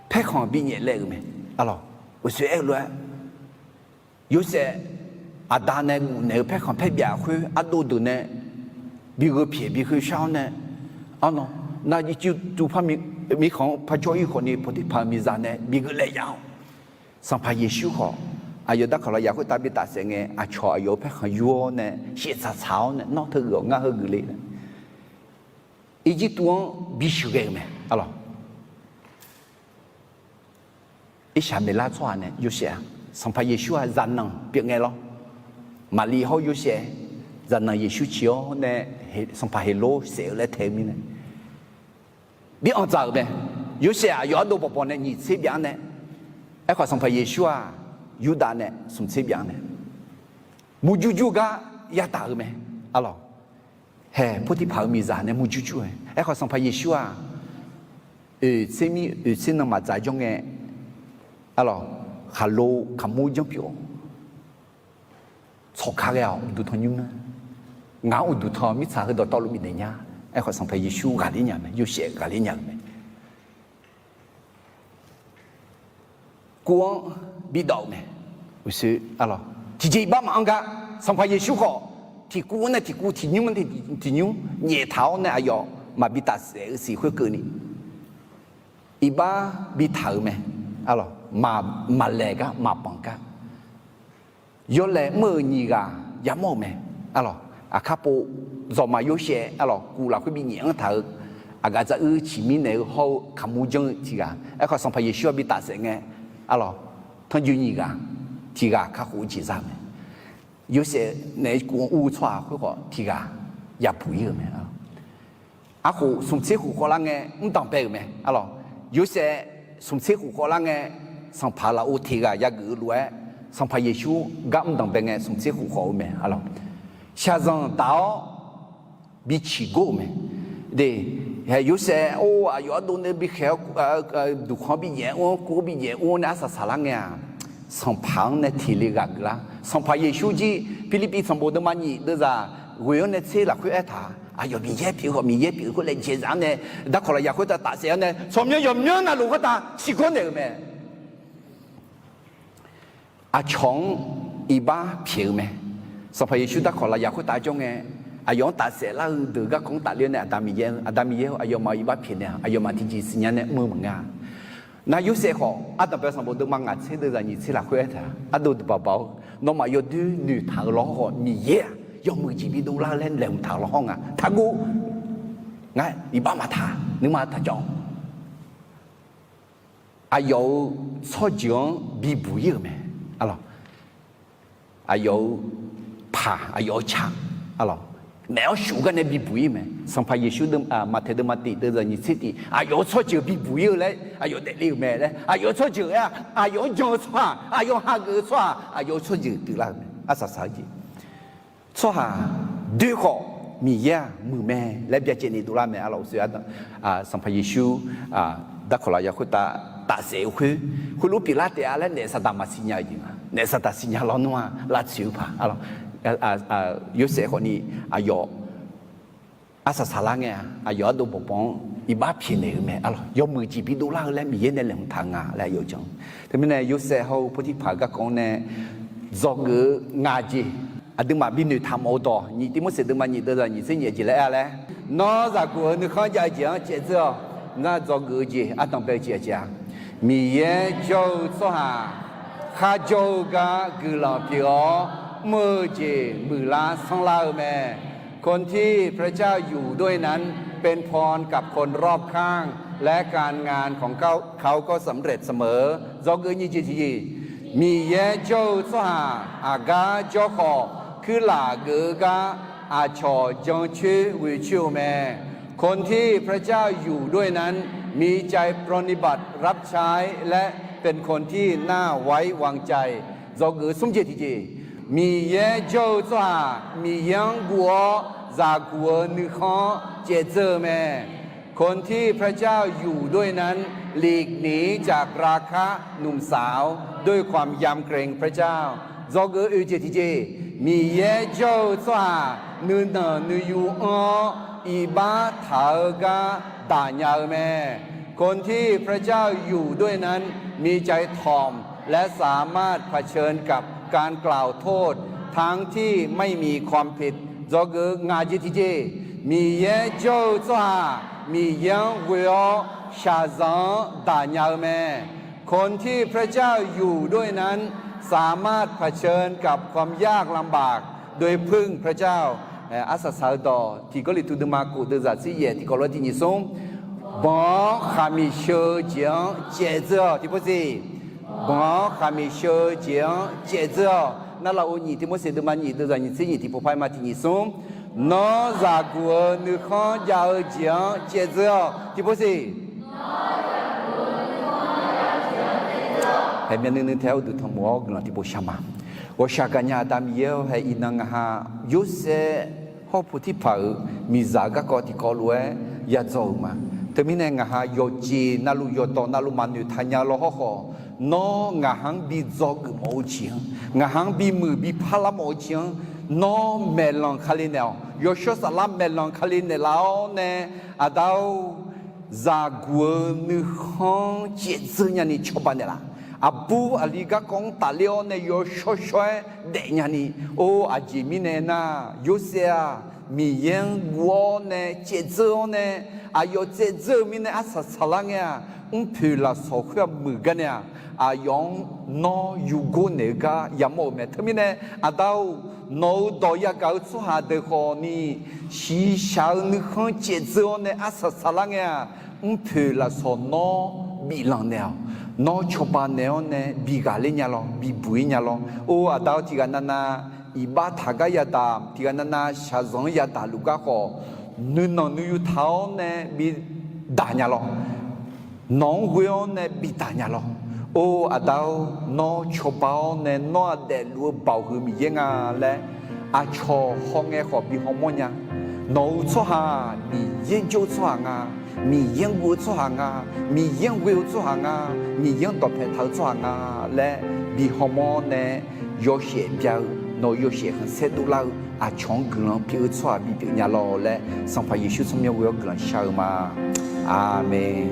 拍看比你累个没？阿老，我说哎乱，有些阿大呢，那个拍看拍比阿会阿多多呢，比个撇比个少呢，啊喏，那你就怕没看怕教育可能不得怕没啥呢，比个来样，上怕也修好。啊，有的可能也会打比打谁呢？啊，炒有拍看药呢，写杂草呢，闹头个俺好个嘞。以及多必须个没，啊咯，一下没拉错呢，有些上怕也修啊，人能别个咯，嘛里后有些人能也修起哦呢，上怕还老少来睇面呢，别按照呗，有些啊，有都不帮呢，你这边呢，哎，好上怕也修啊。有的呢，从这边呢，木猪猪个也打个没，啊咯，嘿，不得跑米啥呢？木猪猪哎，哎，好像怕耶稣啊，这米这那么在中哎，啊咯，哈喽，看木匠表，错卡个啊，都同样呢，俺都同米查去到道路面的呀，哎，好像怕耶稣咖喱人呢，有些咖喱人呢，光。bị đậu này, ủa sư, alo, chỉ ba mà anh cả, xong phải yesu họ, thì cú này thì nhung thì nhung, nhẹ tháo này ayo, mà bị tạt sẽ gì khơi cơ này, iba bị tháo mày, alo, mà lẹ cả, mà bằng cả, yo lẹ mơ nhì cả, giá mồ mày, alo, à capo, giờ mà yo xe, alo, cú là cái bị nhẹ tháo, à cái giờ chỉ mình này hậu cầm mua chân chỉ cả, cái xong phải yesu bị tạt sẽ nghe, alo. 他有你个，提个看好几啥么？有些那国误传会好提个也不有么啊？啊好从这户可能个唔当白么？啊咯，有些从这户可能个上爬了我提个也个路哎，上爬耶稣个唔当白个从这户好么？啊咯，下上到比起过么？对。还有些哦啊，有多那比海杜康比严，我国比严，我那啥啦呀？上旁那体力个啦，上旁也手机，菲律宾上波的嘛你那啥，我用那车啦去爱他，啊有米也比和米也比过来接上呢，那可能也会在打谁呢？上面有没有那路个打，习惯那个没？啊穷一把票没？上旁也手的可能也会打中诶。อายุตัดเสร็จแล้วเดือก็คงตัดเรื่องเนี่ยอาดามีเยอะอายุมาอีบ้าเพียนเนี่ยอายุมาที่จีสิญญาเนี่ยมือเหมือนกันนายยุเสกอาดาเป็นสมบูรณ์มังงะเชื่อเดือดนี่เชื่อละคุยเถอะอาดูเบาๆน้องมาอยู่ดูหนึ่งทางล้อหอมีเยอะยอมมือจีบีดูล่าเล่นแหลมทางล้อห้องอ่ะทางกูไงอีบ้ามาทานึกมาทาจองอายุช่อจีงบีบุยมั้ยอะไรอายุผ่าอายุชักอะไร没有修个那比不一嘛，上怕也修的啊，马太的马地的人你自己啊，有错就比不有嘞，啊有得六没嘞，啊有错就呀，啊有讲错，啊有下个错，啊有错就对了，啊啥啥的，错哈，对好米呀木咩，来别见你多啦咩，啊老师啊上怕也修啊，但后来也会打社会，会路比拉的啊，那啥大马新亚人啊，那啥大新亚老弄啊，拉手帕啊咯。有些可能啊有啊啥啥啦个啊有都不帮一把便宜没啊咯有มือจีบดูล่าแล้วมีเย็นในหลังทางอ่ะแล้ว有จังแต่เมื่อเนี่ย有些เขาผู้ที่ผ่านก็講เนี่ยจอกงาจีอ่ะดึงมาบินทำเอาต่อ你ที่มันเสร็จดึงมา你的你是业绩来啊嘞那咋个你看家讲接着那จอกจีอ่ะต้องไป接着มีเย็น就做下ข้าโจก็คือหล่อเปียวมือเจมือลาสังลาแม่คนที่พระเจ้าอยู่ด้วยนั้นเป็นพรกับคนรอบข้างและการงานของเขาก็สำเร็จเสมอจอกยี่จีจีมีเยโจสหาอากาจอคอคือหลาเกกาอาชอจงชื่อวิชิวแม่คนที่พระเจ้าอยู่ด้วยนั้นมีใจปรนนิบัติรับใช้และเป็นคนที่น่าไว้วางใจจอกสมเจติจีมีเยโจสหามียังกัวจากกัวนึกข้อเจเจอแม่คนที่พระเจ้าอยู่ด้วยนั้นหลีกหนีจากราคะหนุ่มสาวด้วยความยำเกรงพระเจ้าจอกเจติเจ米耶就抓女的女有อีบ้าเถากาตาญาแม่คนที่พระเจ้าอยู่ด้วยนั้นมีใจถ่อมและสามารถเผชิญกับการกล่าวโทษทั้งที่ไม่มีความผิดจอกืองาจิติเจมีเยโจจ้ามียังเวอชาซังตาญาแม่คนที่พระเจ้าอยู่ด้วยนั้นสามารถเผชิญกับความยากลำบากโดยพึ่งพระเจ้าอาสาสาดอที่ก็ลิทุดมากุดจัดสิเยที่ก็รที่นิสงบ่ขามีเชื่อเจียงเจเจอที่พูดสิบ่ขามีเชื่อเจียงเจเจอนั่นเราอุญที่มุสลิมนี่ดูจากนิสิที่ผู้พายมาที่นิสงนอจากัวนึกข้อยาวเจียงเจเจอที่พูดสิให้เมียนึงแถวดูทั้งหมดกันที่ผู้ชมา我下个年当有还一能哈，有些好不提跑，米咋个搞的搞路哎，也走嘛。特别呢哈有钱，那路有到那路蛮牛，他家老好好，那行比做个冇钱，行比มือ比拍了冇钱，那没啷看里呢，有说啥啦没啷看里呢，老呢，啊到咋个你行节奏呀你吃办的啦。Abu aliga kong talio ne yo shoshoi de nyani o ajimi ne na yosea mi yen wo ne jezo ne ayo jezo mi ne asa salangya pula sokhya muganya ayong no yugo ne ga yamo me thmine adau no doya ga chu ha de kho ni shi sha ni khon jezo ne asa salangya pula so no bilang ne nó cho ba neo ne bi ga le nya lo bi bui nya lo o adao ti ga na na i ba tha ga ya da ti ga na na sha zong ya da lu ga ko nu no nu yu thao ne bi da nya lo nong gue ne bi da nya lo o adao no cho ba ne no de lu bao hu mi ye nga le a cho hong e ko bi hong mo nya no cho ha ni yin jo cho ngaมียังวัวชั่วหางามียังวิวชั่วหางามียังตบแผ่นเท้าชั่วหางาและมีฮอร์โมนเนี่ยโยเชเปียวโนโยเชหันเซตุลาอาชงกลังพิวชั่วมีพิญญาโลและสัมภาระยิชุสมยวิวกลังชาวมาอาเมน